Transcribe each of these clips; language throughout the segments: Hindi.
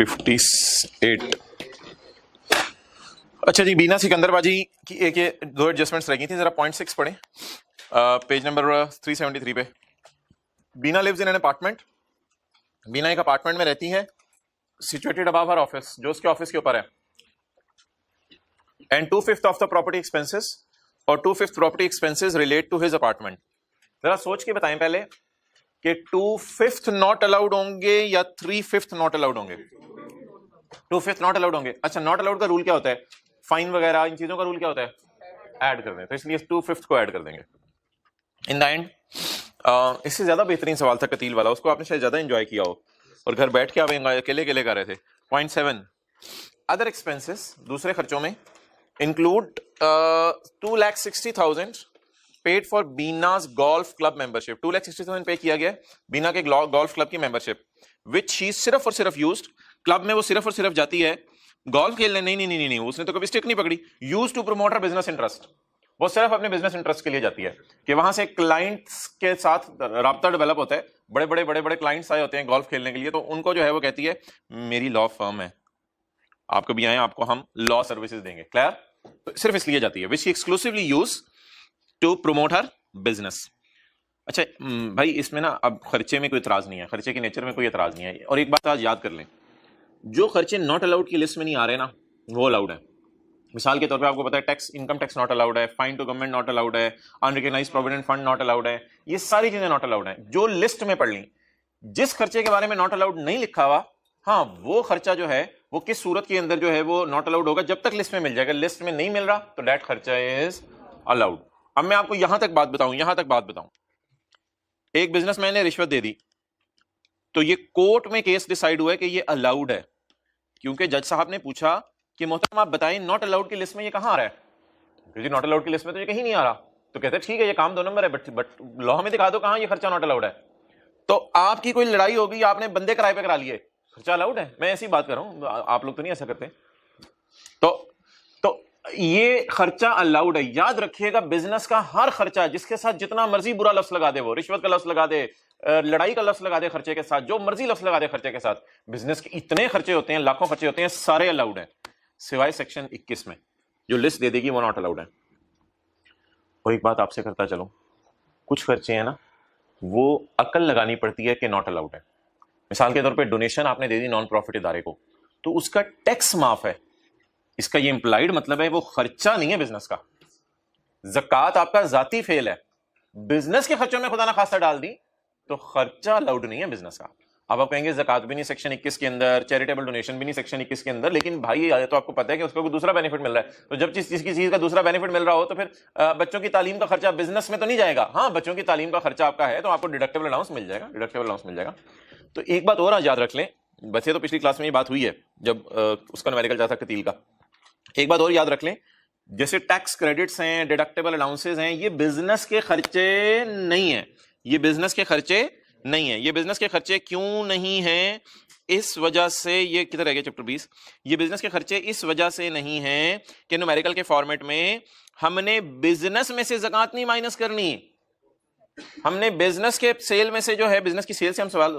58। अच्छा जी, बीना सिकंदरबाजी की एक ये दो एडजस्टमेंट्स रह गई थी, जरा पॉइंट 6 पढ़ें पेज नंबर 373 पे। बीना लिव्स इन एन अपार्टमेंट, बीना एक अपार्टमेंट में रहती है, सिचुएटेड अबव हर ऑफिस, जो उसके ऑफिस के ऊपर है, and 2/5 of the property expenses, और 2/5 property expenses relate to his apartment. जरा सोच के बताएं पहले कि 2/5 नॉट अलाउड होंगे या 3/5 नॉट अलाउड होंगे? 2/5 नॉट अलाउड होंगे। अच्छा, नॉट अलाउड का रूल क्या होता है? फाइन वगैरह इन चीजों का रूल क्या होता है? ऐड कर दें, तो इसलिए 2/5 को ऐड कर देंगे। इन द एंड इससे ज्यादा बेहतरीन सवाल था कतील वाला, उसको आपने शायद ज्यादा एंजॉय किया हो और घर बैठ के आप अकेले अकेले कर रहे थे। पॉइंट 7, अदर एक्सपेंसेस, दूसरे खर्चों में include 2,60,000 paid for Bina's golf club membership. 2,60,000 pay किया गया बीना के गोल्फ क्लब की मेंबरशिप, विच शी सिर्फ और सिर्फ यूज्ड, क्लब में वो सिर्फ और सिर्फ जाती है गोल्फ खेलने। नहीं, उसने तो कभी स्टिक नहीं पकड़ी। Use to promote her business interest, वो सिर्फ अपने बिजनेस इंटरेस्ट के लिए जाती है कि वहां से क्लाइंट्स के साथ राब्ता डेवलप होता है। बड़े बड़े क्लाइंट्स आए होते हैं गोल्फ खेलने के लिए, तो उनको जो है वो कहती है मेरी लॉ फर्म है, आप कभी आए आपको हम लॉ सर्विसेज देंगे। क्लियर? तो सिर्फ इसलिए जाती है, which exclusively use to promote her business. अच्छा भाई, इसमें ना अब खर्चे में कोई इतराज नहीं है, खर्चे के नेचर में कोई इतराज नहीं है। और एक बात आज याद कर लें, जो खर्चे नॉट अलाउड की लिस्ट में नहीं आ रहे ना, वो अलाउड है। मिसाल के तौर पे आपको पता है tax, income tax not allowed है, fine to government not allowed है, unrecognise provident fund not allowed है, ये सारी चीजें नॉट अलाउड है। जो लिस्ट में पढ़ ली, जिस खर्चे के बारे में नॉट अलाउड नहीं लिखा हुआ, हाँ वो खर्चा जो है वो किस सूरत के अंदर जो है वो नॉट अलाउड होगा, जब तक लिस्ट में मिल जाएगा। लिस्ट में नहीं मिल रहा तो दैट खर्चा इज अलाउड। अब मैं आपको यहां तक बात बताऊं, एक बिजनेसमैन ने रिश्वत दे दी, तो ये कोर्ट में केस डिसाइड हुआ है कि ये अलाउड है, क्योंकि जज साहब ने पूछा कि मोहतरम आप बताएं नॉट अलाउड की लिस्ट में ये कहां आ रहा है? क्योंकि नॉट अलाउड की लिस्ट में तो ये कहीं नहीं आ रहा। तो कहते हैं ठीक है, ये काम 2 नंबर है, बट लॉ में दिखा दो कहां ये खर्चा नॉट अलाउड है। तो आपकी कोई लड़ाई होगी, आपने बंदे किराए पे करा लिए, खर्चा अलाउड है। मैं ऐसी बात कर रहा हूं, आप लोग तो नहीं ऐसा करते। तो ये खर्चा अलाउड है। याद रखिएगा, बिजनेस का हर खर्चा, जिसके साथ जितना मर्जी बुरा लफ्ज लगा दे, वो रिश्वत का लफ्ज लगा दे, लड़ाई का लफ्ज लगा दे, खर्चे के साथ जो मर्जी लफ्ज लगा दे खर्चे के साथ, बिजनेस के इतने खर्चे होते हैं, लाखों खर्चे होते हैं, सारे अलाउड हैं, सिवाय सेक्शन 21 में जो लिस्ट दे देगी वो नॉट अलाउड है। और एक बात आपसे करता चलो, कुछ खर्चे हैं ना वो अकल लगानी पड़ती है कि नॉट अलाउड है। मिसाल के तौर पे डोनेशन आपने दे दी नॉन प्रॉफिट इदारे को, तो उसका टैक्स माफ है। इसका ये इंप्लाइड मतलब है वो खर्चा नहीं है बिजनेस का। ज़कात आपका जाती फेल है, बिजनेस के खर्चों में खुदा ना खासा डाल दी तो खर्चा अलाउड नहीं है बिजनेस का। अब आप कहेंगे ज़कात भी नहीं सेक्शन 21 के अंदर, चैरिटेबल डोनेशन भी नहीं सेक्शन 21 के अंदर, लेकिन भाई तो आपको पता है कि उसको दूसरा बेनिफिट मिल रहा है। तो जब जिसकी चीज का दूसरा बेनिफिट मिल रहा हो तो फिर बच्चों की तालीम का खर्चा बिजनेस में तो नहीं जाएगा। हाँ, बच्चों की तालीम का खर्चा आपका है तो आपको डिडक्टेबल अलाउंस मिल जाएगा, तो एक बात और याद रख लें, वैसे तो पिछली क्लास में ये बात हुई है जब उसका न्यूमेरिकल जाता कतील का। एक बात और याद रख लें, जैसे टैक्स क्रेडिट्स हैं, डिडक्टेबल अलाउंसेस हैं, ये बिजनेस के खर्चे नहीं है। ये बिजनेस के खर्चे क्यों नहीं है? इस वजह से, ये किधर रह गया चैप्टर 20, ये बिजनेस के खर्चे इस वजह से नहीं है कि न्यूमेरिकल के फॉर्मेट में हमने बिजनेस में से ज़कात नहीं माइनस करनी, हमने बिजनेस के सेल में से जो है, बिजनेस की सेल से हम सवाल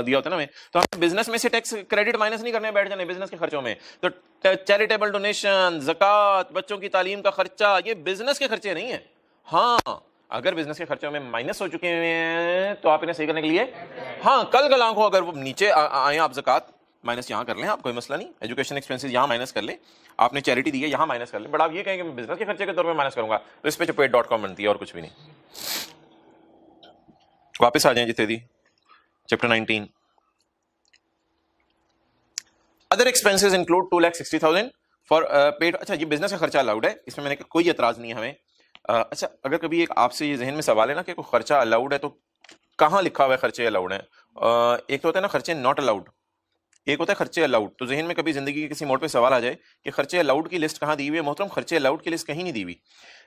दिया होता है ना में, तो हम बिजनेस में से टैक्स क्रेडिट माइनस नहीं करने बैठ जाने बिजनेस के खर्चों में। तो चैरिटेबल डोनेशन, ज़कात, बच्चों की तालीम का खर्चा, ये बिजनेस के खर्चे नहीं है। हाँ, अगर बिजनेस के खर्चों में माइनस हो चुके हैं तो आप इन्हें सही करने के लिए, हाँ कल कल आंखों अगर वो नीचे आए, आप ज़कात माइनस यहाँ कर लें, आप कोई मसला नहीं, एजुकेशन एक्सपेंसेस यहाँ माइनस कर ले, आपने चैरिटी दी है यहाँ माइनस कर ले, बट आप ये कहें कि मैं बिजनेस के खर्चे के तौर पर माइनस करूंगा, तो इस पर चपेट.com बनती है और कुछ भी नहीं। वापस आ जाएं जितने the chapter 19। Other expenses include 2,60,000 for paid. अच्छा, ये बिजनेस का खर्चा अलाउड है, इसमें मैंने कोई एतराज नहीं है हमें। अच्छा, अगर कभी एक आपसे ये जहन में सवाल है ना कि कोई खर्चा अलाउड है तो कहाँ लिखा हुआ है खर्चे अलाउड है? एक तो होता है ना खर्चे नॉट अलाउड, एक होता है खर्चे अलाउड। तो जहन में कभी जिंदगी के किसी मोड़ पे सवाल आ जाए कि खर्चे अलाउड की लिस्ट कहाँ दी हुई है, मोहतरम खर्चे अलाउड की लिस्ट कहीं नहीं दी हुई।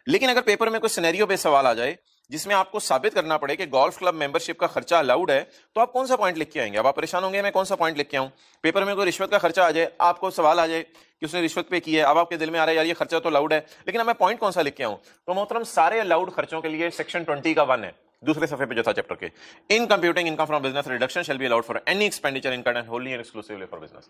लेकिन अगर पेपर में कोई सिनेरियो पे सवाल आ जाए जिसमें आपको साबित करना पड़े कि गोल्फ क्लब मेंबरशिप का खर्चा अलाउड है, तो आप कौन सा पॉइंट लिख के आएंगे? अब आप परेशान होंगे मैं कौन सा पॉइंट लिख के आऊं। पेपर में कोई रिश्वत का खर्चा आ जाए, आपको सवाल आ जाए कि उसने रिश्वत पे की है, अब आपके दिल में आ रहा है यार ये खर्चा तो अलाउड है, लेकिन अब मैं पॉइंट कौन सा लिख के आऊं? तो मोहतरम सारे अलाउड खर्चों के लिए सेक्शन 20 का 1 है, दूसरे सफे पे जो था चैप्टर के, in computing income from business reduction shall be allowed for any expenditure incurred and Holi and exclusively for business.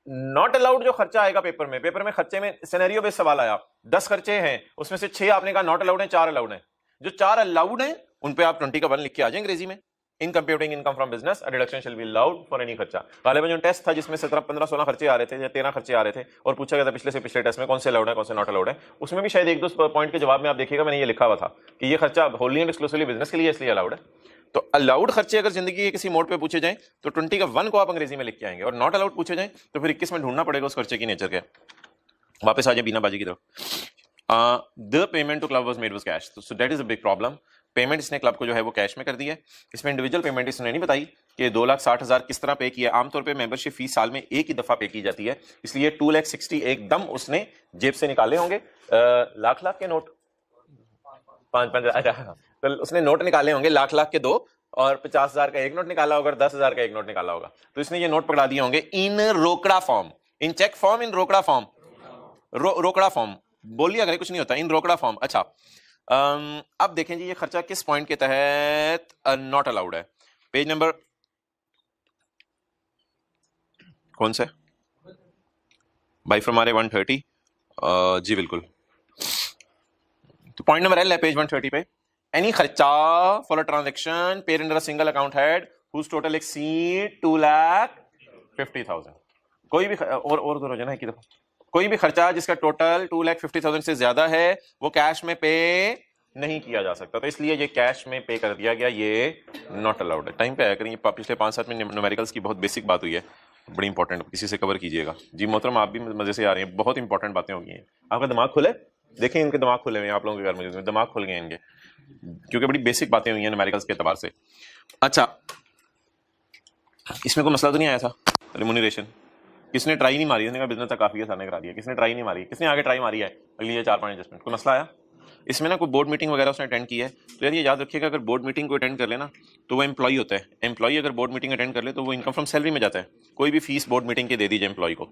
Not allowed जो खर्चा आएगा पेपर में खर्चे में सिनेरियो बेस्ड सवाल आया, 10 खर्चे हैं, उसमें से 6 आपने कहा नॉट अलाउड है, 4 अलाउड है। जो 4 अलाउड है उन पे आप 20 का 1 लिख के आ जाए अंग्रेजी में। In computing income from business a deduction shall be allowed for any खर्चा। गालिबन जो टेस्ट था जिसमें 17 15 16 खर्चे आ रहे थे या 13 खर्चे आ रहे थे और पूछा गया था पिछले से पिछले टेस्ट में कौन से अलाउड है कौन से नॉट अलाउड है, उसमें भी शायद 1-2 पॉइंट के जवाब में आप देखिएगा मैंने ये लिखा हुआ था कि ये खर्चा होली एंड एक्सक्लूसिवली बिजनेस के लिए इसलिए अलाउड है। तो अलाउड खर्चे अगर जिंदगी के किसी मोड पे पूछे जाएं तो 20 का 1 को आप अंग्रेजी में लिख के आएंगे, और नॉट अलाउड पूछे जाएं तो फिर 21 में ढूंढना पड़ेगा उस खर्चे की नेचर क्या। वापस आ जाए बीना बाजी की तरफ। The payment to club was made with cash, so that is a big problem. Payment इसने क्लब को जो है वो कैश में कर दी है। इसमें इंडिविजुअल पेमेंट इसने नहीं बताई कि 2,60,000 किस तरह पे किया। आमतौर पे मेंबरशिप फीस साल में एक ही दफा पे की जाती है, इसलिए 2,60,000 एकदम उसने जेब से निकाले होंगे। लाख के नोट 5-5 तो उसने नोट निकाले होंगे लाख के 2, और 50,000 का एक नोट निकाला होगा और 10,000 का एक नोट निकाला होगा। तो इसने ये नोट पकड़ा दिए होंगे इन रोकड़ा फॉर्म, इन चेक फॉर्म, इन रोकड़ा फॉर्म, रोकड़ा फॉर्म बोलिए अगर कुछ नहीं होता, इन रोकड़ा फॉर्म। अच्छा अब देखें जी ये खर्चा किस पॉइंट के तहत नॉट अलाउड है। पेज नंबर कौन से भाई फ्रॉम हमारे 130 जी बिल्कुल, तो पॉइंट नंबर एल है पेज 130 पे। एनी खर्चा for a transaction paid under a single account head whose total exceed 2,50,000। कोई भी और दो रोजाना है कि कोई भी खर्चा जिसका टोटल 2,50,000 से ज्यादा है वो कैश में पे नहीं किया जा सकता, तो इसलिए ये कैश में पे कर दिया गया, ये नॉट अलाउड है। टाइम पे आया करेंगे, पिछले 5-7 में न्यूमेरिकल्स की बहुत बेसिक बात हुई है, बड़ी इंपॉर्टेंट, किसी से कवर कीजिएगा जी मोहतरम। आप भी मजे से आ रहे हैं, बहुत इंपॉर्टेंट बातें हो गई हैं। आपका दिमाग खुले, देखें इनके दिमाग खुले हुए हैं, आप लोगों के घर में दिमाग खुल गए इनके, क्योंकि बड़ी बेसिक बातें हुई हैं न्यूमेरिकल्स के एतबार से। अच्छा इसमें कोई मसला तो नहीं आया था रिम्यूनरेशन? किसने ट्राई नहीं मारी? इसने बिजनेस तक काफी आसानी करा दिया। किसने ट्राई नहीं मारी? किसने आगे ट्राई मारी है अगली 4-5 एडजस्टमेंट? कोई मसला आया इसमें ना? कोई बोर्ड मीटिंग वगैरह उसने अटेंड की है तो यार ये याद रखिएगा, अगर बोर्ड मीटिंग को अटेंड कर लेना तो वो एम्प्लॉई होता है। एम्प्लॉई अगर बोर्ड मीटिंग अटेंड कर ले तो वो इनकम फ्रॉम सैलरी में जाता है। कोई भी फीस बोर्ड मीटिंग के दे दीजिए एम्प्लॉई को,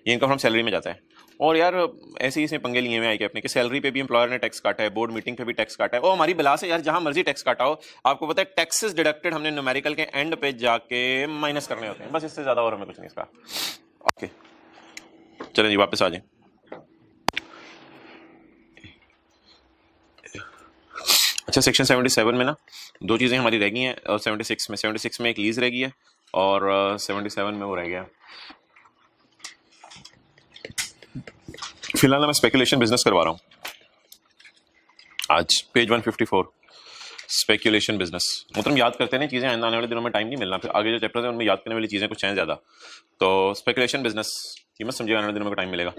ये इनकम फ्रॉम सैलरी में जाता है। और यार ऐसे ही इसने पंगे लिए हुए आए अपने कि सैलरी पे भी एम्प्लॉयर ने टैक्स काटा है, बोर्ड मीटिंग पे भी टैक्स काटा है। ओ हमारी बिला से यार जहां मर्जी टैक्स काटा हो, आपको पता है टैक्सेस डिडक्टेड हमने न्यूमेरिकल के एंड पे जाके माइनस करने होते हैं, बस इससे ज्यादा और हमें कुछ नहीं इसका। ओके चलें जी वापस आ जाए। अच्छा सेक्शन 77 में ना 2 चीज़ें हमारी रह गई हैं, और 76 में एक लीज रह गई है, और 77 में वो रह गया। फिलहाल मैं स्पेकुलेशन बिजनेस करवा रहा हूँ आज, पेज 154 स्पेकुलेशन बिजनेस। मतलब याद करते हैं चीज़ें, आने वाले दिनों में टाइम नहीं मिलना, फिर आगे जो चैप्टर्स हैं उनमें याद करने वाली चीज़ें कुछ हैं ज़्यादा। तो स्पेकुलेशन बिजनेस ये मत समझिए आने वाले दिनों में टाइम मिलेगा।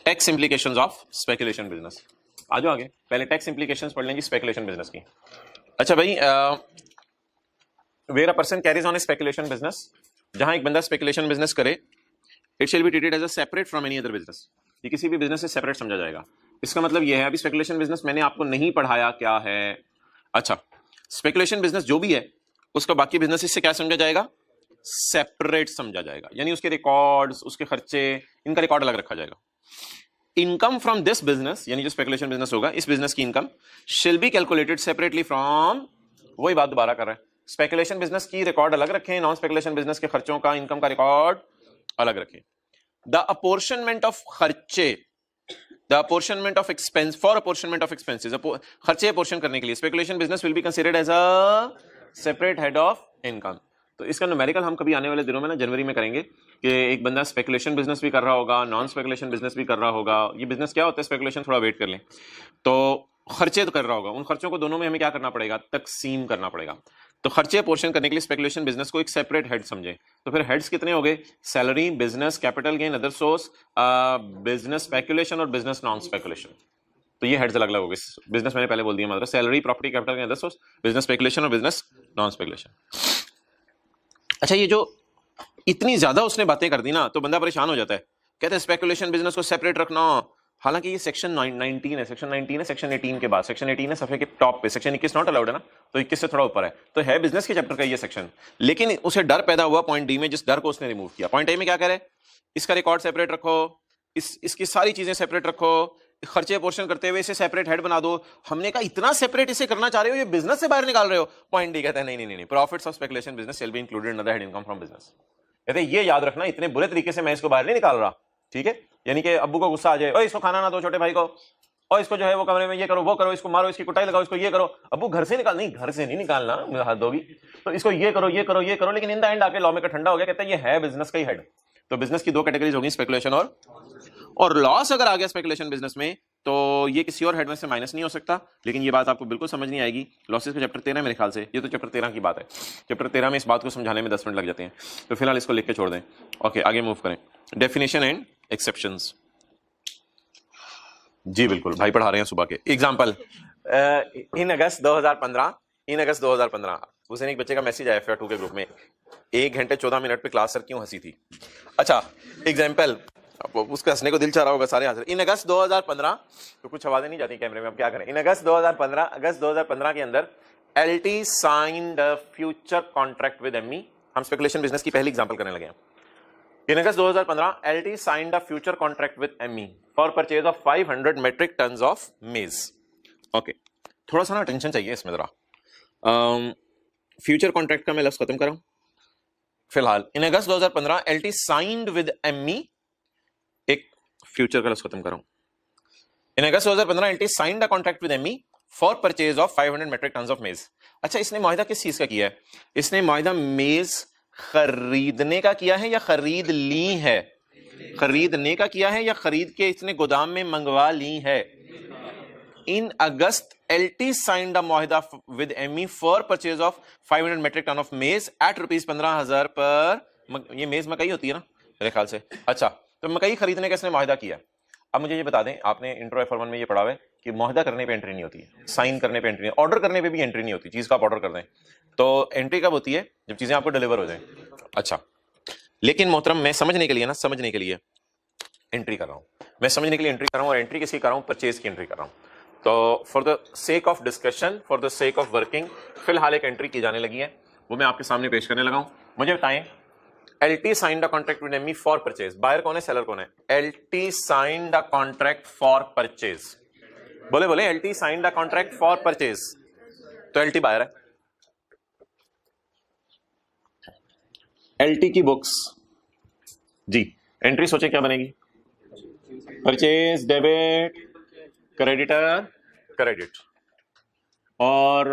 Tax implications of speculation business. आ जाओ आगे, पहले टैक्स इम्प्लीकेशंस पढ़ लेंगे स्पेकुलेशन बिजनेस की। अच्छा भाई where a person carries on a speculation business, जहां एक बंदा स्पेकुलेशन बिजनेस करे, it shall be treated as a separate from any other business. ये किसी भी बिजनेस से सेपरेट समझा जाएगा। इसका मतलब यह है, अभी स्पेकुलेशन बिजनेस मैंने आपको नहीं पढ़ाया क्या है। अच्छा स्पेकुलेशन बिजनेस जो भी है उसका बाकी बिजनेस से क्या समझा जाएगा? सेपरेट समझा जाएगा, यानी उसके रिकॉर्ड्स, उसके खर्चे, इनका रिकॉर्ड अलग रखा जाएगा। इनकम फ्रॉम दिस बिजनेस, यानी जो स्पेकुलेशन बिजनेस होगा इस बिजनेस की इनकम शिल बी कैलकुलेटेड सेपरेटली फ्रॉम, वही बात दोबारा कर रहे हैं, स्पेकुलेशन बिजनेस की रिकॉर्ड अलग रखें, नॉन स्पेकुलेशन बिजनेस के खर्चों का, इनकम का रिकॉर्ड अलग रखें। द अपॉर्शनमेंट ऑफ खर्चे, the apportionment of expense, for apportionment of expenses, खर्चे अपोर्शन करने के लिए speculation business will be considered as a separate head of income. तो इसका न्यूमेरिकल हम कभी आने वाले दिनों में ना जनवरी में करेंगे कि एक बंदा स्पेकुलेशन बिजनेस भी कर रहा होगा, नॉन स्पेकुलेशन बिजनेस भी कर रहा होगा। ये बिजनेस क्या होता है स्पेकुलेशन, थोड़ा वेट कर लें, तो खर्चे तो कर रहा होगा, उन खर्चों को दोनों में हमें क्या करना पड़ेगा? तकसीम करना पड़ेगा। तो खर्चे पोर्शन करने के लिए स्पेकुलेशन बिजनेस को एक सेपरेट हेड समझे। तो फिर हेड्स कितने हो गए? Salary, business, capital gain, other source, business speculation और बिजनेस नॉन स्पेकुलेशन। तो ये हेड्स अलग अलग हो गए। बिजनेस मैंने पहले बोल दिया, मतलब salary, property, capital gain, other source, business speculation और बिजनेस नॉन स्पेकुलेशन। अच्छा ये जो इतनी ज्यादा उसने बातें कर दी ना तो बंदा परेशान हो जाता है, कहते हैं स्पेकुलेशन बिजनेस को सेपरेट रखना। हालांकि ये सेक्शन 19 है, सेक्शन 19 है, सेक्शन 18 के बाद, सेक्शन 18 है सफे के टॉप पे, सेक्शन 21 नॉट अलाउड है ना, तो 21 से थोड़ा ऊपर है, तो है बिजनेस के चैप्टर का ये सेक्शन। लेकिन उसे डर पैदा हुआ पॉइंट डी में, जिस डर को उसने रिमूव किया। पॉइंट ए में क्या करे? इसका रिकॉर्ड सेपरेट रखो, इसकी सारी चीजें सेपरेट रखो, खर्चे पोर्शन करते हुए इसे सेपरेट हेड बना दो। हमने कहा इतना सेपरेट इसे करना चाह रहे हो, ये बिजनेस से बाहर निकाल रहे हो। पॉइंट डी कहता है नहीं, profits of speculation business shall be included in the head income from business. कहते ये याद रखना इतने बुरे तरीके से मैं इसको बाहर नहीं निकाल रहा, ठीक है। यानी कि अब्बू को गुस्सा आ जाए, ओए इसको खाना ना दो छोटे भाई को, और इसको जो है वो कमरे में ये करो वो करो, इसको मारो, इसकी कुटाई लगाओ, इसको ये करो। अब्बू घर से निकाल, नहीं घर से नहीं निकालना, मुझे हाथ दोगी, तो इसको ये करो ये करो ये करो। लेकिन इन द एंड आके लॉ मेकर ठंडा हो गया, कहता है ये है बिजनेस का ही हेड। तो बिजनेस की दो कैटेगरीज होगी, स्पेकुलेशन और लॉस। अगर आ गया स्पेकुलेशन बिजनेस में तो ये किसी और हेड में से माइनस नहीं हो सकता। लेकिन ये बात आपको बिल्कुल समझ नहीं आएगी, लॉसेस का चैप्टर 13 मेरे ख्याल से, ये तो चैप्टर 13 की बात है। चैप्टर 13 में इस बात को समझाने में 10 मिनट लग जाते हैं, तो फिलहाल इसको लिख के छोड़ दें। ओके, आगे मूव करें। Definition and exceptions. जी बिल्कुल, भाई पढ़ा रहे हैं सुबह के। एग्जाम्पल, इन अगस्त 2015 उस दिन एक बच्चे का मैसेज आया FR2 के ग्रुप में, 1 घंटे 14 मिनट पे क्लास सर क्यों हंसी थी। अच्छा एग्जाम्पल, उसके हंसने को दिल चाह रहा होगा, सारे हंस रहे। इन अगस्त 2015, तो कुछ आवाजें नहीं जाती कैमरे में, अब क्या करें। इन अगस्त 2015 के अंदर LT signed a future contract with ME। हम स्पेकुलेशन बिजनेस की पहली एग्जांपल करने लगे हैं। In August 2015 LT signed a future contract with ME for purchase of 500 metric tons of maize. Okay, थोड़ा सा ना अटेंशन चाहिए इसमें जरा। फ्यूचर कॉन्ट्रैक्ट का मैं लफ्ज खत्म कराऊं फिलहाल। In August 2015 LT signed with ME, एक फ्यूचर का लफ्ज खत्म कराऊं। In August 2015 LT signed a contract with ME for purchase of 500 metric tons of maize. अच्छा, इसने मुआहिदा किस चीज का किया है? इसने मुआहिदा मेज खरीदने का किया है या खरीद ली है? खरीदने का किया है या खरीद के इसने गोदाम में मंगवा ली है? In August LT signed a मुआहिदा with ME for purchase of 500 metric ton of maize at ₹15,000 पर। ये मेज मकई होती है ना मेरे ख्याल से। अच्छा, तो मकई खरीदने का इसने मुआहिदा किया। अब मुझे ये बता दें, आपने इंट्रो FR1 में ये पढ़ा हुआ है कि मुआहिदा करने पे एंट्री नहीं होती है, साइन करने पे एंट्री, ऑर्डर करने पे भी एंट्री नहीं होती। चीज का आप ऑर्डर कर दें तो एंट्री कब होती है? जब चीजें आपको डिलीवर हो जाए। अच्छा, लेकिन मोहतरम मैं समझने के लिए समझने के लिए एंट्री कर रहा हूं, मैं समझने के लिए एंट्री कर रहा हूं, और एंट्री किसी कर रहा हूं? परचेज की एंट्री कर रहा हूं। तो for the sake of discussion, for the sake of working, फिलहाल एक एंट्री की जाने लगी है, वो मैं आपके सामने पेश करने लगा हूं। मुझे बताएं, LT signed a contract with ME for purchase. Buyer कौन है, सेलर कौन है? LT signed a contract for purchase. बोले बोले, LT signed a contract for purchase, तो LT बायर है। LT की बुक्स जी, एंट्री सोचे क्या बनेगी? Purchase debit, creditor credit. और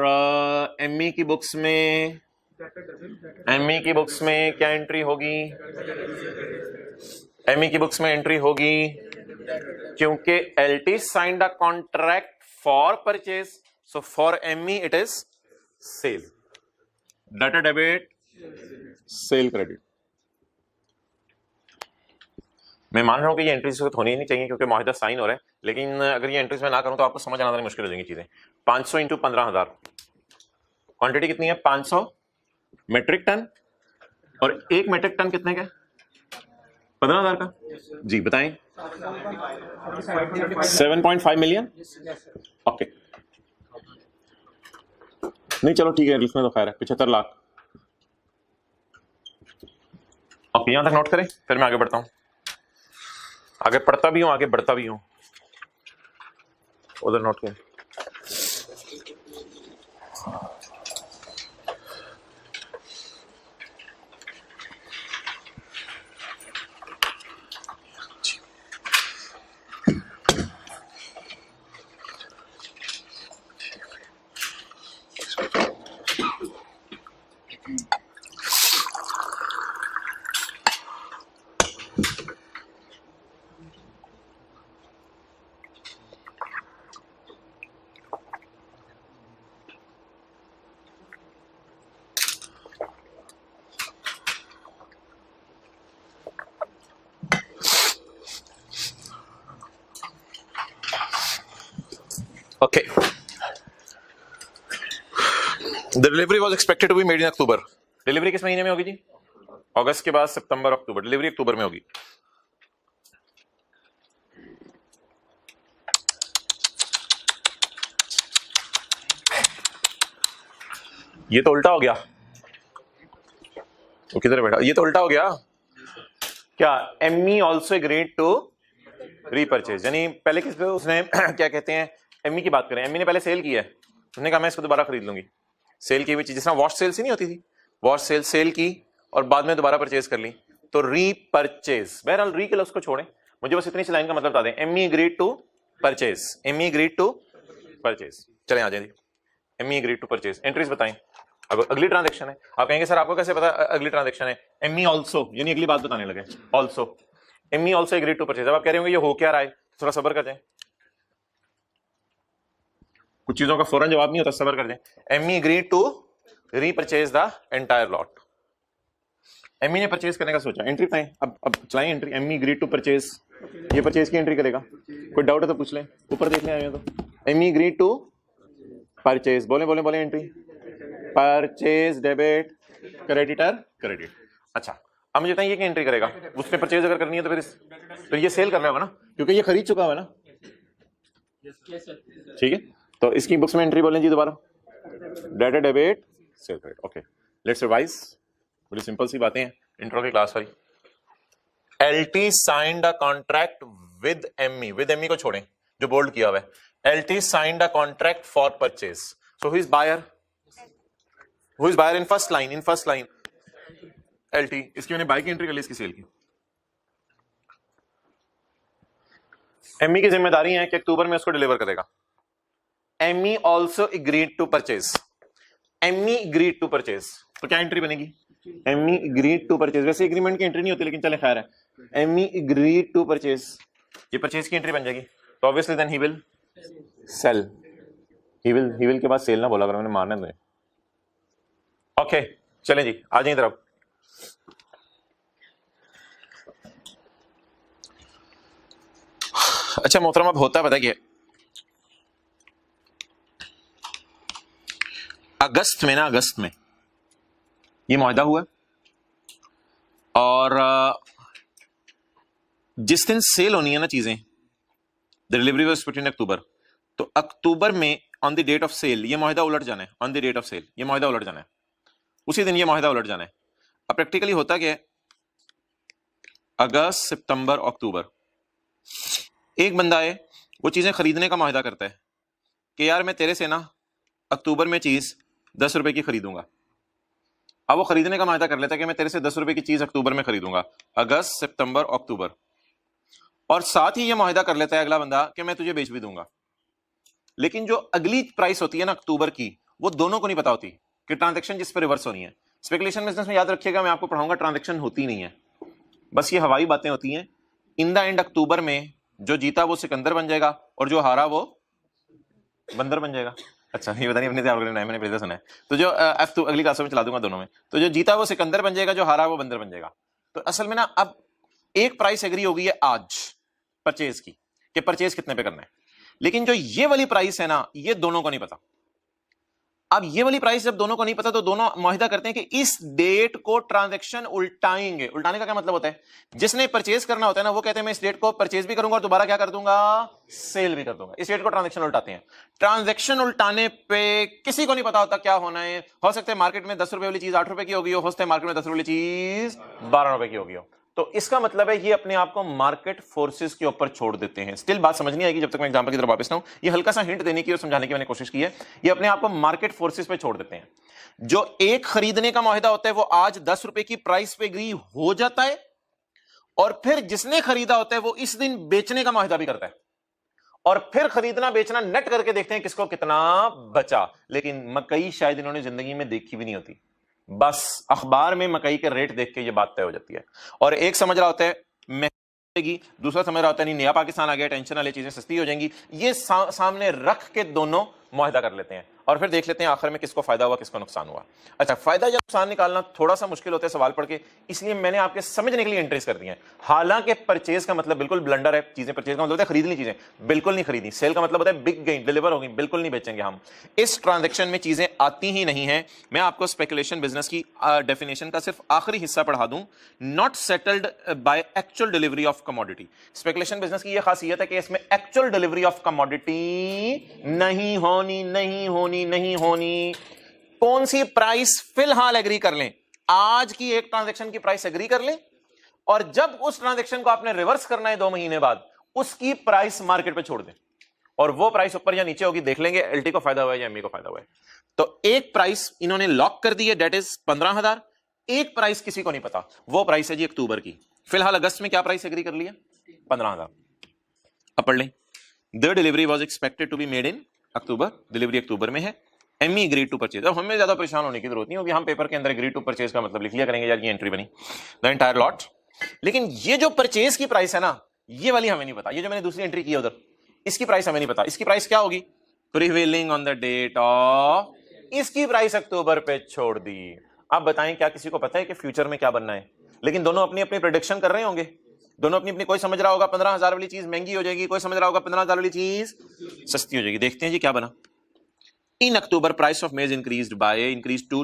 ME की बुक्स में, ME की बुक्स में क्या एंट्री होगी? ME की बुक्स में एंट्री होगी क्योंकि LT signed a contract for purchase, so for ME it is sale. Data debit, sale credit. मैं मान रहा हूं कि ये एंट्रीज होनी नहीं चाहिए क्योंकि मुआहिदा साइन हो रहा है, लेकिन अगर ये एंट्रीज में ना करूं तो आपको समझ आना मुश्किल हो जाएंगी चीजें। 500 इंटू 15,000, क्वांटिटी कितनी है? 500 मेट्रिक टन, और 1 मेट्रिक टन कितने का? 15,000 का। जी बताएं। 7.5 मिलियन। ओके, नहीं चलो ठीक है, लिखने तो खैर है, 75 लाख। ओके, यहां तक नोट करें, फिर मैं आगे बढ़ता हूं, आगे पढ़ता भी हूं, आगे बढ़ता भी हूं। उधर नोट करें। Okay. The delivery was expected to be made in October. Delivery किस महीने में होगी जी? अगस्त के बाद सितंबर अक्टूबर, डिलीवरी अक्टूबर में होगी। ये तो उल्टा हो गया, तो किधर बैठा? ये तो उल्टा हो गया क्या? ME also agreed to repurchase, यानी पहले किस पे उसने क्या कहते हैं, ME की बात करें, ME ने पहले सेल किया है, उसने कहा मैं इसको दोबारा खरीद लूंगी। सेल की हुई चीज, जिस तरह वॉश सेल से नहीं होती थी, वॉश सेल की और बाद में दोबारा परचेज कर ली तो रीपरचेज। बहरहाल री के लफ्ज को छोड़ें, मुझे बस इतनी सी लाइन का मतलब बता दें, M E agreed to purchase, M E agreed to purchase. चलें आ जाए, M E agreed to purchase. Entries बताएं, अगली ट्रांजेक्शन है। आप कहेंगे सर आपको कैसे पता अगली ट्रांजेक्शन है? एमी ऑल्सो यानी अगली बात बताने लगे, also M E also agreed to purchase. अब आप कह रहे होंगे ये हो क्या रहा है, थोड़ा सब्र कर जाए, कुछ चीजों का फौरन जवाब नहीं होता, सब्र कर जाए। M E agreed to repurchase the entire lot. M E ने परचेज करने का सोचा, एंट्री पाए, अब चलाएं entry. M E agreed to purchase, ये परचेज की एंट्री करेगा, कोई डाउट है तो पूछ लें, ऊपर देख लें आए तो। एमी एग्रीड टू परचेज, बोले बोले बोले entry, purchase debit, creditor credit. अच्छा अब मुझे बताइए ये क्या एंट्री करेगा, उसने परचेज अगर करनी है तो फिर ये सेल कर रहा होगा ना, क्योंकि ये खरीद चुका हुआ है ना, ठीक है। तो इसकी बुक्स में एंट्री बोलें जी दोबारा, data debit sale credit. Okay let's revise, बड़ी सिंपल सी बातें हैं इंट्रो की क्लास वाली। L T signed a contract with M E, with M E को छोड़ें जो बोल्ड किया हुआ है। L T signed a contract for purchase, so who is buyer, who is buyer in first line, in first line L T. इसकी मैंने बाय की एंट्री कर ली, इसकी सेल की। एमई की जिम्मेदारी है कि अक्टूबर में उसको डिलीवर करेगा। M E also agreed to purchase, M E agreed to purchase, तो क्या एंट्री बनेगी? M E agreed to purchase. वैसे एग्रीमेंट की एंट्री नहीं होती लेकिन चले खैर है, एमई एग्रीड टू परचेज, ये परचेज की एंट्री बन जाएगी। तो obviously then he will sell, he will के बाद सेल ना बोला अगर मैंने मारने दे। ओके चलें जी आ जाइए तरफ। अच्छा मोहतरम अब होता पता क्या, अगस्त में ये मुआहदा हुआ और जिस दिन सेल होनी है ना चीजें, the delivery was put in October, तो अक्टूबर में on the date of sale ये मुआहदा उलट जाना है, on the date of sale ये मुआहदा उलट जाना है, उसी दिन ये मुआहदा उलट जाना है। अब प्रैक्टिकली होता क्या है, अगस्त सितंबर अक्टूबर, एक बंदा है वो चीजें खरीदने का मुआहदा करता है कि यार मैं तेरे से ना अक्टूबर में चीज 10 रुपए की खरीदूंगा। अब वो खरीदने का मुआहदा कर लेता है कि मैं तेरे से 10 रुपए की चीज अक्टूबर में खरीदूंगा, अगस्त सितंबर अक्टूबर, और साथ ही ये मुआहदा कर लेता है अगला बंदा कि मैं तुझे बेच भी दूंगा। लेकिन जो अगली प्राइस होती है ना अक्टूबर की, वो दोनों को नहीं पता होती कि ट्रांजैक्शन जिस पर रिवर्स होनी है। स्पेकुलेशन बिजनेस में याद रखिएगा, मैं आपको पढ़ाऊंगा, ट्रांजैक्शन होती नहीं है, बस ये हवाई बातें होती हैं। इन द एंड अक्टूबर में जो जीता वो सिकंदर बन जाएगा और जो हारा वो बंदर बन जाएगा। अच्छा ये पता नहीं अपने मैंने पहले सुना है, तो जो तो अगली क्लासों में चला दूंगा दोनों में, तो जो जीता वो सिकंदर बन जाएगा, जो हारा वो बंदर बन जाएगा। तो असल में ना अब एक प्राइस एग्री हो गई है आज परचेज की कि परचेज कितने पे करना है, लेकिन जो ये वाली प्राइस है ना ये दोनों को नहीं पता। अब ये वाली प्राइस जब दोनों को नहीं पता तो दोनों मुआहिदा करते हैं कि इस डेट को ट्रांजैक्शन उल्टाएंगे। उल्टाने का क्या मतलब होता है, जिसने परचेज करना होता है ना वो कहते हैं मैं इस डेट को परचेज भी करूंगा और दोबारा क्या कर दूंगा, सेल भी कर दूंगा। इस डेट को ट्रांजैक्शन उल्टाते हैं। ट्रांजैक्शन उल्टाने पे किसी को नहीं पता होता क्या होना है, हो सकता है मार्केट में 10 रुपए वाली चीज 8 रुपए की होगी, हो सकता है मार्केट में 10 रुपए वाली चीज 12 रुपए की होगी। तो इसका मतलब है ये अपने आप को मार्केट फोर्सेस के ऊपर छोड़ देते हैं। स्टिल बात समझ नहीं आएगी जब तक मैं एग्जांपल की तरफ वापस ना हूं। ये हल्का सा हिंट देने की और समझाने की मैंने कोशिश की है। ये अपने आप को मार्केट फोर्सेस पे छोड़ देते हैं। जो एक खरीदने का मुआहिदा होता है वो आज 10 रुपए की प्राइस पे एग्री हो जाता है, और फिर जिसने खरीदा होता है वो इस दिन बेचने का मुआहिदा भी करता है, और फिर खरीदना बेचना नेट करके देखते हैं किसको कितना बचा। लेकिन मकई शायद इन्होंने जिंदगी में देखी भी नहीं होती, बस अखबार में मकई के रेट देख के ये बात तय हो जाती है। और एक समझ रहा होता है महंगी, दूसरा समझ रहा होता है नहीं नया पाकिस्तान आ गया, टेंशन वाली चीजें सस्ती हो जाएंगी। ये सामने रख के दोनों मुआहिदा कर लेते हैं और फिर देख लेते हैं आखिर में किसको फायदा हुआ किसको नुकसान हुआ। अच्छा फायदा या नुकसान निकालना थोड़ा सा मुश्किल होता है सवाल पढ़ के, इसलिए मैंने आपके समझने के लिए एंट्रीज कर दी हैं। हालांकि परचेज का मतलब बिल्कुल ब्लंडर है, चीजें परचेज का मतलब होता है खरीदनी चीजें, बिल्कुल नहीं खरीदी। सेल का मतलब होता है बिक गई, डिलीवर हो गई, बिल्कुल नहीं बेचेंगे हम। इस ट्रांजैक्शन में चीजें आती ही नहीं है। मैं आपको स्पेकुलेशन बिजनेस की डेफिनेशन का सिर्फ आखिरी हिस्सा पढ़ा दूं, not settled by actual delivery of commodity. Speculation business की यह खासियत है कि इसमें एक्चुअल डिलीवरी ऑफ कमोडिटी नहीं होनी। कौन सी प्राइस फिलहाल एग्री कर लें, आज की एक ट्रांजैक्शन की प्राइस एग्री कर लें, और जब उस ट्रांजैक्शन को आपने रिवर्स करना है 2 महीने बाद, उसकी प्राइस मार्केट पे छोड़ दें, और वो प्राइस ऊपर या नीचे होगी, देख लेंगे एलटी को फायदा हुआ है या एमई को फायदा हुआ है। तो एक प्राइस इन्होंने लॉक कर दी है, डेट इज 15,000। एक प्राइस किसी को नहीं पता, वो प्राइस है जी अक्टूबर की। फिलहाल अगस्त में क्या प्राइस एग्री कर लिया? 15,000। अब पढ़ लें, the delivery was expected to be made in October, delivery अक्टूबर में है। M E agreed to purchase. अब हमें ज्यादा परेशान होने की जरूरत नहीं होगी, हम पेपर के अंदर एग्रीड टू परचेज का मतलब लिख लिया करेंगे, यार ये एंट्री बनी द एंटायर लॉट। लेकिन ये जो परचेज की प्राइस है ना, ये वाली हमें नहीं पता। ये जो मैंने दूसरी एंट्री की है उधर, इसकी प्राइस हमें नहीं पता। इसकी प्राइस क्या होगी? Prevailing on the date of, इसकी प्राइस अक्टूबर पे छोड़ दी। आप बताएं क्या किसी को पता है कि फ्यूचर में क्या बनना है? लेकिन दोनों अपनी अपनी प्रेडिक्शन कर रहे होंगे, दोनों अपनी अपनी। कोई समझ रहा होगा 15,000 वाली चीज महंगी हो जाएगी, कोई समझ रहा होगा 15,000 वाली चीज सस्ती हो जाएगी। देखते हैं जी क्या बना। In October price of maize increase to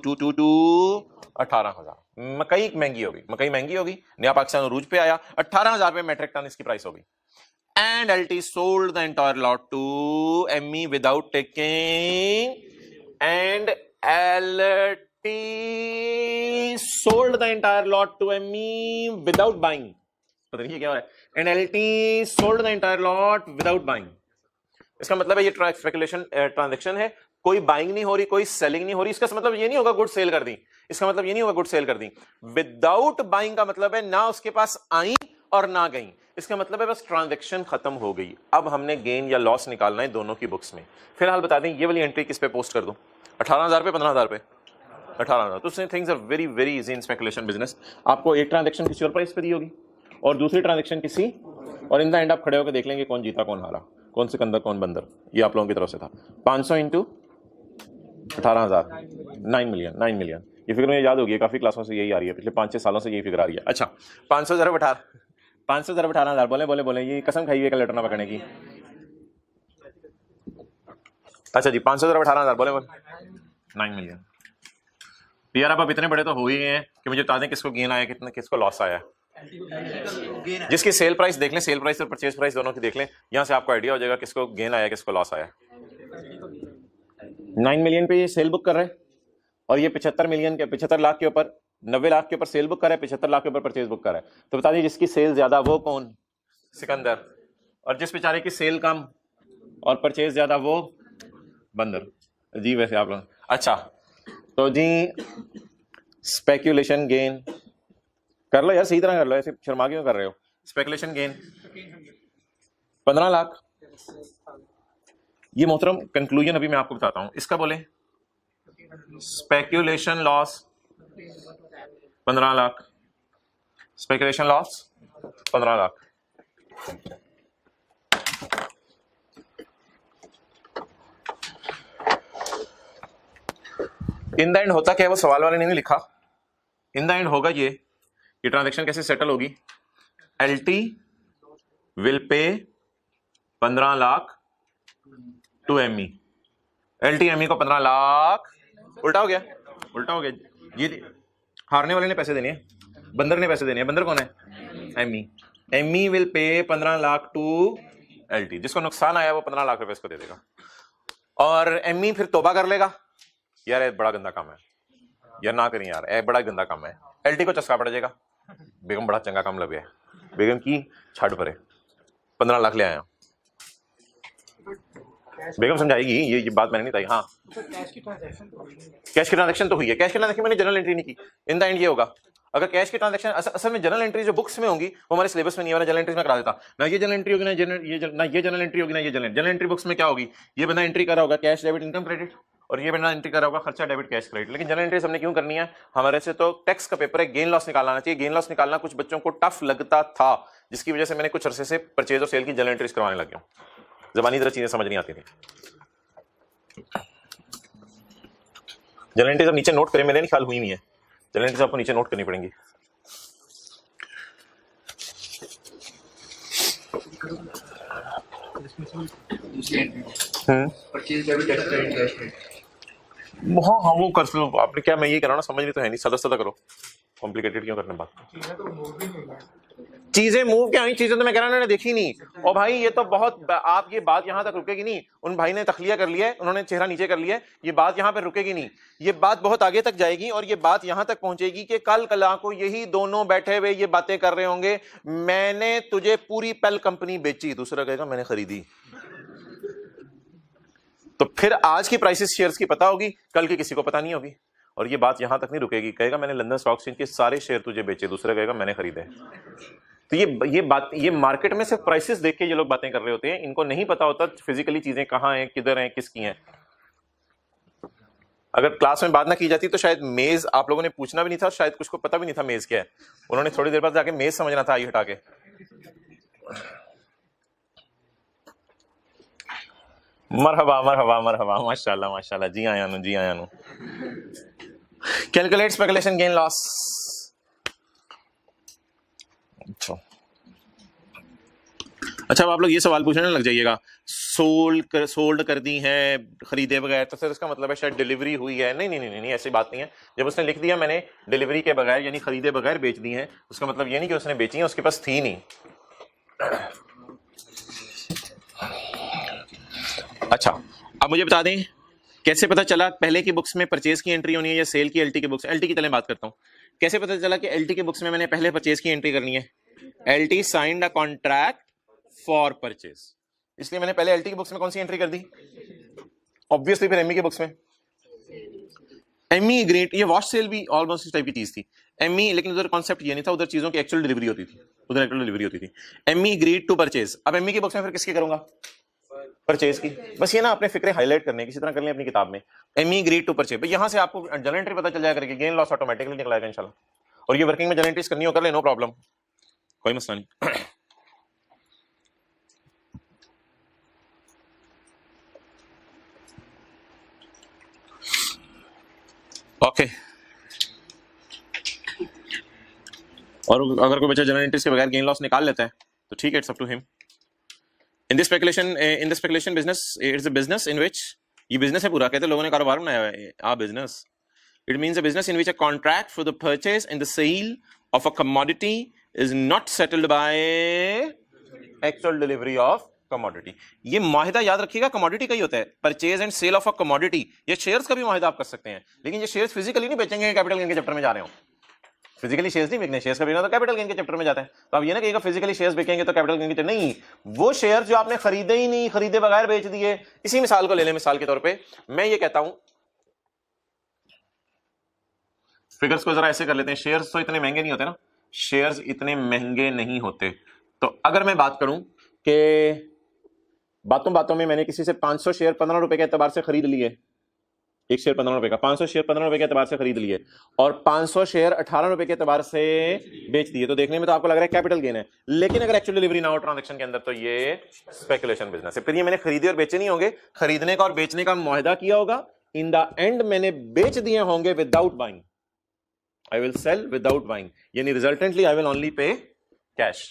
18,000। मकई महंगी होगी, मकई महंगी होगी, नया पाकिस्तान अरूज पे आया, 18,000 पे मेट्रिक टन इसकी प्राइस होगी। And LT sold the entire lot to ME without taking, and LT sold the entire lot to ME without buying. पता नहीं क्या हो रहा है। And LT sold the entire lot without buying. इसका मतलब है ये स्पेकुलेशन ट्रांजैक्शन है, कोई बाइंग नहीं हो रही, कोई सेलिंग नहीं हो रही। इसका मतलब ये नहीं होगा गुड सेल कर दी, इसका मतलब ये नहीं होगा गुड सेल कर दी। विदाउट बाइंग का मतलब है ना उसके पास आई और ना गई, इसका मतलब है बस ट्रांजैक्शन खत्म हो गई। अब हमने गेन या लॉस निकालना है दोनों की बुक्स में। फिलहाल बता दें ये वाली एंट्री किस पे पोस्ट कर दूं? 18,000 पे, 15,000 पे? 18,000। तो things are very very easy in speculation business. आपको एक ट्रांजैक्शन किसी और प्राइस पे दी होगी और दूसरी ट्रांजैक्शन किसी, और इन द एंड आप खड़े होकर देख लेंगे कौन जीता कौन हारा, कौन सिकंदर कौन बंदर। ये आप लोगों की तरफ से था। 500 इंटू 18,000, 9 मिलियन। ये फिगर मुझे याद होगी, काफी क्लासों से यही आ रही है, पिछले 5-6 सालों से यही फिगर आ रही है। अच्छा, 500 ज़रब 18,000, बोले बोले ये कसम खाई है कैलकुलेटर ना पकड़ने की। अच्छा जी, 500 ज़रब 18,000 बोले 9 मिलियन। यार आप इतने बड़े तो हो ही हैं कि मुझे बता दें किसको गेन आया, कितना किसको लॉस आया। जिसकी सेल प्राइस देख लें, सेल प्राइस और परचेज प्राइस दोनों की देख लें, यहां से आपको आइडिया हो जाएगा किसको गेन आया किसको लॉस आया। 9 मिलियन पे ये सेल बुक कर रहे हैं और ये 75 लाख के ऊपर, 90 लाख के ऊपर सेल बुक कर रहा है, 75 लाख के ऊपर परचेज बुक कर रहा है। तो बता दीजिए जिसकी सेल ज्यादा वो कौन? सिकंदर। और जिस बेचारे की सेल कम और परचेज ज्यादा वो बंदर। जी वैसे आप लोग, अच्छा तो जी स्पेक्यूलेशन गेन कर लो यार, सही तरह कर लो, ऐसे शर्मा क्यों कर रहे हो? Speculation gain 15 lakh. ये मोहतरम कंक्लूजन अभी मैं आपको बताता हूं, इसका बोले speculation loss 15 lakh, speculation loss 15 lakh. In the end होता क्या है वो सवाल वाले ने नहीं लिखा। इन द एंड होगा ये ट्रांजैक्शन कैसे सेटल होगी? LT will pay 15 lakh to ME। LT ME को 15 लाख, उल्टा हो गया, उल्टा हो गया। ये हारने वाले ने पैसे देने हैं, बंदर ने पैसे देने हैं। बंदर कौन है? ME। ME will pay 15 lakh to LT। जिसको नुकसान आया वो 15 लाख रुपए इसको दे देगा और ME फिर तौबा कर लेगा, यार ये बड़ा गंदा काम है, यार ना करें यार, ये बड़ा गंदा काम है। LT को चस्का पड़ जाएगा, बेगम बड़ा चंगा काम लगे, बेगम की छाड़ परे 15 लाख ले आया। बेगम समझाएगी, ये बात मैंने नहीं बताई। हाँ, कैश की ट्रांजैक्शन तो हुई है, कैश की ट्रांजैक्शन मैंने जनरल एंट्री नहीं की। इन द एंड ये होगा, अगर कैश की ट्रांजैक्शन असल में जनरल एंट्री जो बुक्स में होंगी वो हमारे सिलेबस में नहीं है, जनरल एंट्रीज में करा देता ना। ये जनरल एंट्री होगी ना ये जनरल एंट्री होगी ना ये जनरल एंट्री बुक्स में क्या होगी? ये बंदा एंट्री करा होगा कैश डेबिट इनकम क्रेडिट, और ये बंदा एंट्री करा होगा खर्चा डेबिट कैश क्रेडिट। लेकिन जनरल एंट्रीज हमने क्यों करनी है? हमारे से तो टैक्स का पेपर है, गेन लॉस निकालना चाहिए। गेन लॉस निकालना कुछ बच्चों को टफ लगता था, जिसकी वजह से मैंने कुछ अरसे से परचेज और सेल की जनरल एंट्रीज करवाने लग गया। जबानी तरह चीजें समझ नहीं आती थी। जनरल एंट्रीज अब नीचे नोट करें, मेरे नहीं ख्याल हुई नहीं है, जनरल एंट्रीज आपको नीचे नोट करनी पड़ेंगी। हाँ हाँ वो कर लो आपने, क्या मैं ये कह रहा हूँ ना, समझ नहीं तो है नहीं, सदा सदा करो, कॉम्प्लिकेटेड क्यों करने बात। चीजें मूव क्या हुई, चीजें तो मैं कह रहा हूँ उन्होंने देखी नहीं। और भाई ये तो बहुत, आप ये बात यहां तक रुकेगी नहीं। उन भाई ने तखलिया कर लिया है, उन्होंने चेहरा नीचे कर लिया है, ये बात यहां पर रुकेगी नहीं, ये बात बहुत आगे तक जाएगी और ये बात यहां तक पहुंचेगी कि कल कला को यही दोनों बैठे हुए ये बातें कर रहे होंगे, मैंने तुझे पूरी पेल कंपनी बेची, दूसरा कहेगा मैंने खरीदी। तो फिर आज की प्राइसेस शेयर्स की पता होगी, कल की किसी को पता नहीं होगी। और ये बात यहां तक नहीं रुकेगी, कहेगा मैंने लंदन स्टॉक एक्सचेंज के सारे शेयर तुझे बेचे, दूसरा कहेगा मैंने खरीदे। तो ये मार्केट में सिर्फ प्राइसेस देख के ये लोग बातें कर रहे होते हैं, इनको नहीं पता होता फिजिकली चीजें कहाँ हैं, किधर हैं, किसकी हैं। अगर क्लास में बात ना की जाती तो शायद मेज आप लोगों ने पूछना भी नहीं था, शायद कुछ को पता भी नहीं था मेज क्या है, उन्होंने थोड़ी देर बाद जाके मेज समझना था आई हटा के। मरहबा मरहबा मरहबा, माशाल्लाह माशाल्लाह, जी आयानु जी आयानु। Calculate speculation gain loss. अच्छा अब आप लोग ये सवाल पूछने लग जाइएगा, सोल्ड कर दी है खरीदे बगैर, तो सर इसका मतलब है शायद डिलीवरी हुई है। नहीं नहीं नहीं नहीं, ऐसी बात नहीं है। जब उसने लिख दिया मैंने डिलीवरी के बगैर यानी खरीदे बगैर बेच दी है, उसका मतलब ये नहीं कि उसने बेची है, उसके पास थी नहीं। अच्छा अब मुझे बता दें कैसे पता चला पहले की बुक्स में परचेज की एंट्री होनी है या सेल की एलटी की बुक्स। एलटी की तरह बात करता हूं, कैसे पता चला कि एलटी की बुक्स में मैंने पहले परचेज की एंट्री करनी है। L T signed a contract for purchase, इसलिए मैंने पहले एलटी की बुक्स में कौन सी एंट्री कर दी, ऑब्वियसली फिर एमई की बुक्स में एमई ग्रेट। ये वॉश सेल भी ऑलमोस्ट इस टाइप की चीज थी एमई, लेकिन उधर कॉन्सेप्ट ये नहीं था, उधर चीजों की एक्चुअल डिलीवरी होती थी, उधर एक्चुअल डिलीवरी होती थी। एमई ग्रेट टू परचेज, अब एमई की बुक्स में फिर किसकी करूंगा, परचेज की। बस ये ना अपने फिक्रे हाईलाइट करने किसी तरह कर लें अपनी किताब में, एमई ग्रेट टू परचेज। यहां से आपको जनरल एंट्री पता चल जाएगा कि गेन लॉस ऑटोमेटिकली निकलाएगा इंशाल्लाह। और ये वर्किंग में जनरल एंट्रीज करनी हो कर ले, नो प्रॉब्लम, कोई मसला नहीं। ओके और अगर कोई बच्चा जनरल एंट्रीज के बगैर गेन लॉस निकाल लेता है तो ठीक है, it's up to him. In this speculation business, it's a business in which, ये बिजनेस है पूरा, कहते हैं लोगों ने कारोबार बनाया है आ business. It means a business in which a contract for the purchase and the sale of a commodity is not settled by actual delivery of commodity. ये माहिदा याद रखिएगा कमोडिटी का ही होता है, purchase and sale of a commodity. ये शेयर्स का भी माहिदा आप कर सकते हैं, लेकिन ये शेयर्स फिजिकली नहीं बेचेंगे, कैपिटल गेन के चैप्टर में जा रहे हो। फिजिकली शेयर्स नहीं बिकने, शेयर्स का बिकना तो कैपिटल गेन के चैप्टर में जाता है। तो आप ये ना कहिएगा फिजिकली शेयर्स बिकेंगे तो कैपिटल गेन के, नहीं, वो शेयर्स जो आपने खरीदे ही नहीं, खरीदे बगैर बेच दिए। इसी मिसाल को ले लें, मिसाल के तौर पे मैं ये कहता हूं, फिगर्स को जरा ऐसे कर लेते हैं, शेयर्स तो इतने महंगे नहीं होते ना, शेयर्स इतने महंगे नहीं होते। तो अगर मैं बात करूं कि बातों बातों में मैंने किसी से 500 शेयर 15 रुपए के एतबार से खरीद लिए, एक शेयर 15 रुपए का, 500 शेयर 15 रुपए के एतबार से खरीद लिए और 500 शेयर 18 रुपए के एतबार से बेच दिए, तो देखने में तो आपको लग रहा है कैपिटल गेन है, लेकिन अगर एक्चुअल डिलीवरी ना हो ट्रांजैक्शन के अंदर तो ये स्पेकुलेशन बिजनेस है। फिर ये मैंने खरीदे और बेचे नहीं होंगे, खरीदने का और बेचने का मुआहदा किया होगा, इन द एंड मैंने बेच दिए होंगे without buying. I will sell without buying, यानी resultantly I will only pay cash.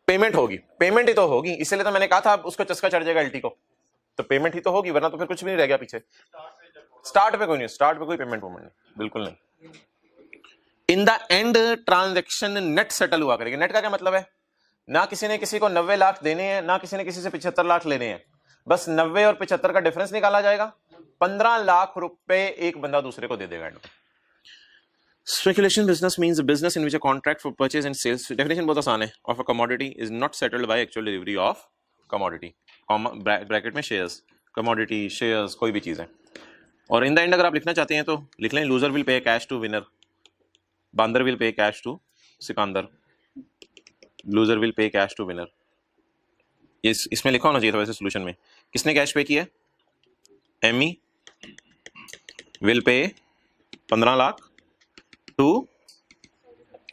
Payment होगी, पेमेंट ही तो होगी, इसलिए तो मैंने कहा था उसको चस्का चढ़ जाएगा एलटी को, तो पेमेंट ही तो होगी, वरना तो फिर कुछ भी नहीं रह गया पीछे। स्टार्ट पे कोई नहीं, स्टार्ट पे कोई पेमेंट वोमेंट नहीं, बिल्कुल नहीं। In the end transaction net settle हुआ करेगी। नेट का क्या मतलब है, ना किसी ने किसी को 90 लाख देने हैं, ना किसी ने किसी से 75 लाख लेने हैं, बस 90 और 75 का डिफरेंस निकाला जाएगा, 15 लाख रुपए एक बंदा दूसरे को दे देगा। Speculation business means a business in which a contract for purchase and sales, definition बहुत आसान है, of a commodity is not settled by actual delivery of commodity, bracket में shares, commodity, shares, कोई भी चीज है। और in the end अगर आप लिखना चाहते हैं तो लिख लें, loser will pay cash to winner, बांदर will pay cash to Sikandar, loser will pay cash to winner। इसमें लिखा होना चाहिए था वैसे सोल्यूशन में, किसने कैश पे किया, M E will pay 15 lakh to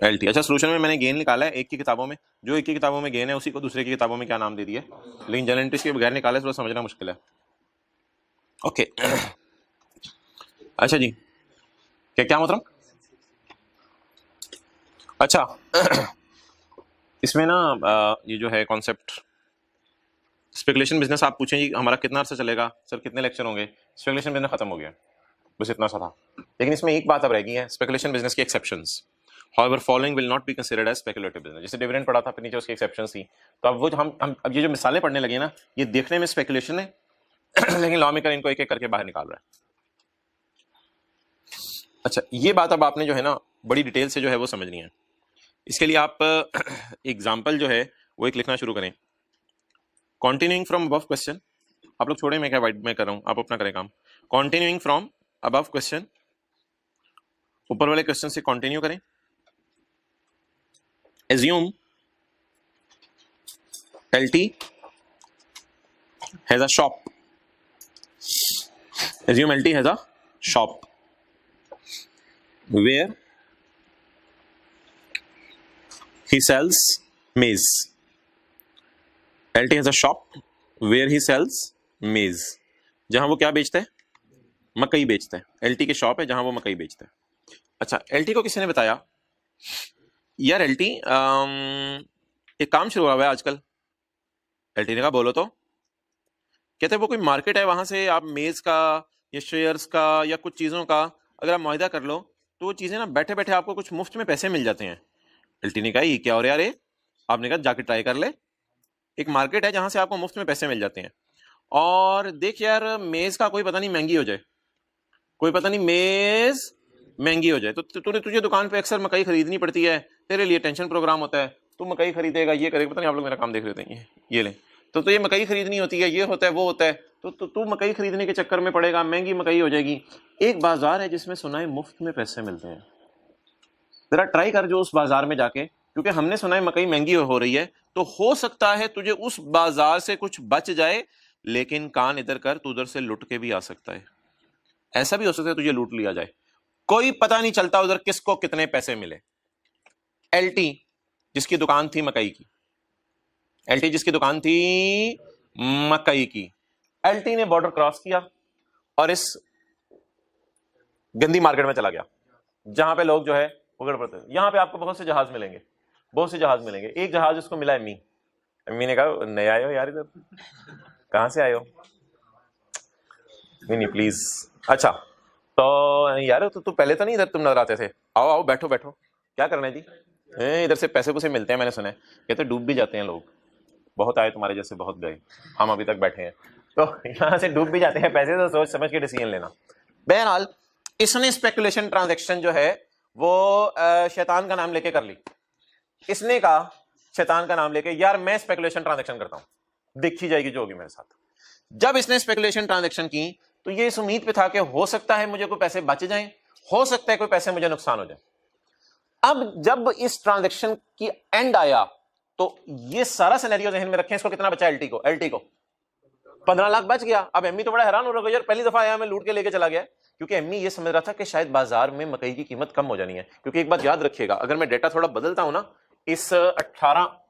L T. अच्छा सोल्यूशन में मैंने गेन निकाला है एक की किताबों में, जो एक की किताबों में गेन है उसी को दूसरे की किताबों में क्या नाम दे दिया, लेकिन जनरल एंट्रीज के बगैर निकाले थोड़ा समझना मुश्किल है। ओके अच्छा जी, क्या क्या मतलब, अच्छा इसमें ना ये जो है कॉन्सेप्ट स्पेकुलेशन बिजनेस, आप पूछें जी हमारा कितना अर्सा चलेगा सर, कितने लेक्चर होंगे, स्पेकुलेशन बिजनेस खत्म हो गया, बस इतना सा था। लेकिन इसमें एक बात अब रह गई है, स्पेकुलेशन बिजनेस की exceptions. However, following will not be considered as speculative business। जैसे डिविडेंड पढ़ा था, फिर नीचे उसकी एक्सेप्शंस थी, तो अब वो जो हम अब ये जो मिसालें पढ़ने लगे ना, ये देखने में स्पेकुलेशन है लेकिन लॉ मेकर इनको एक एक करके बाहर निकाल रहा है। अच्छा ये बात अब आपने जो है ना बड़ी डिटेल से जो है वो समझनी है। इसके लिए आप एग्जाम्पल जो है वो एक लिखना शुरू करें। कॉन्टिन्यूइंग फ्रॉम अबव क्वेश्चन, आप लोग छोड़े, मैं क्या वाइट में कर रहा हूँ, आप अपना करें काम। कंटिन्यूइंग फ्रॉम अबव क्वेश्चन, ऊपर वाले क्वेश्चन से कंटिन्यू करें। Assume LT has a shop. Assume LT has a shop where he sells maize. LT has a shop where he sells maize. जहां वो क्या बेचता है? मकई बेचता है। LT की शॉप है जहां वो मकई बेचता है। अच्छा, LT को किसी ने बताया यार LT एक काम शुरू हुआ है आजकल। LT ने कहा बोलो तो। कहते हैं वो कोई मार्केट है, वहां से आप मेज का या शेयर्स का या कुछ चीजों का अगर आप मुआहिदा कर लो तो वो चीजें ना बैठे बैठे आपको कुछ मुफ्त में पैसे मिल जाते हैं। LT ने कहा ये क्या हो रहा है यार, आपने कहा जाके ट्राई कर ले, एक मार्केट है जहां से आपको मुफ्त में पैसे मिल जाते हैं। और देख यार मेज का कोई पता नहीं महंगी हो जाए, कोई पता नहीं मेज महंगी हो जाए तो तुझे दुकान पे अक्सर मकई खरीदनी पड़ती है, तेरे लिए टेंशन प्रोग्राम होता है, तू मकई खरीदेगा, ये करेगा, पता नहीं आप लोग मेरा काम देख रहे होते हैं, ये ले तो ये मकई खरीदनी होती है, ये होता है वो होता है, तो तू मकई खरीदने के चक्कर में पड़ेगा, महंगी मकई हो जाएगी। एक बाजार है जिसमें सुना है मुफ्त में पैसे मिलते हैं, जरा ट्राई कर जो उस बाजार में जाके, क्योंकि हमने सुना है मकई महंगी हो रही है, तो हो सकता है तुझे उस बाजार से कुछ बच जाए, लेकिन कान इधर कर, तू उधर से लुट के भी आ सकता है। ऐसा भी हो सकता है तुझे लूट लिया जाए, कोई पता नहीं चलता उधर किसको कितने पैसे मिले। LT जिसकी दुकान थी मकई की, LT जिसकी दुकान थी मकई की, LT ने बॉर्डर क्रॉस किया और इस गंदी मार्केट में चला गया जहां पे लोग जो है उगड़ पड़ते हैं। यहां पे आपको बहुत से जहाज मिलेंगे, बहुत से जहाज मिलेंगे। एक जहाज उसको मिला अम्मी ने कहा नए आए हो यार, इधर कहां से आए हो? नहीं प्लीज। अच्छा तो यार तो पहले तो नहीं इधर तुम नजर आते थे, आओ आओ बैठो बैठो, क्या करना है जी? इधर से पैसे पुसे मिलते हैं, मैंने सुना है। कहते डूब भी जाते हैं लोग, बहुत आए तुम्हारे जैसे, बहुत गए, हम अभी तक बैठे हैं, तो यहाँ से डूब भी जाते हैं पैसे, तो सोच समझ के डिसीजन लेना। बहरहाल इसने स्पेकुलेशन ट्रांजैक्शन जो है वो शैतान का नाम लेके कर ली। इसने कहा शैतान का नाम लेके, यार मैं स्पेकुलेशन ट्रांजैक्शन करता हूं, देखी जाएगी जो होगी मेरे साथ। जब इसने स्पेकुलेशन ट्रांजैक्शन की तो ये इस उम्मीद पे था कि हो सकता है मुझे कोई पैसे बच जाएं, हो सकता है कोई पैसे मुझे नुकसान हो जाए। अब जब इस ट्रांजैक्शन की एंड आया तो ये सारा सिनेरियो ज़हन में रखें, इसको कितना बचा LT को 15 लाख बच गया। अब एम्मी तो बड़ा हैरान हो रहा है, यार पहली दफा आया मैं लूट के लेके चला गया, क्योंकि एम्मी ये समझ रहा था कि शायद बाजार में मकई की कीमत कम हो जानी है। क्योंकि एक बात याद रखिएगा, अगर मैं डेटा थोड़ा बदलता हूं ना, इस 18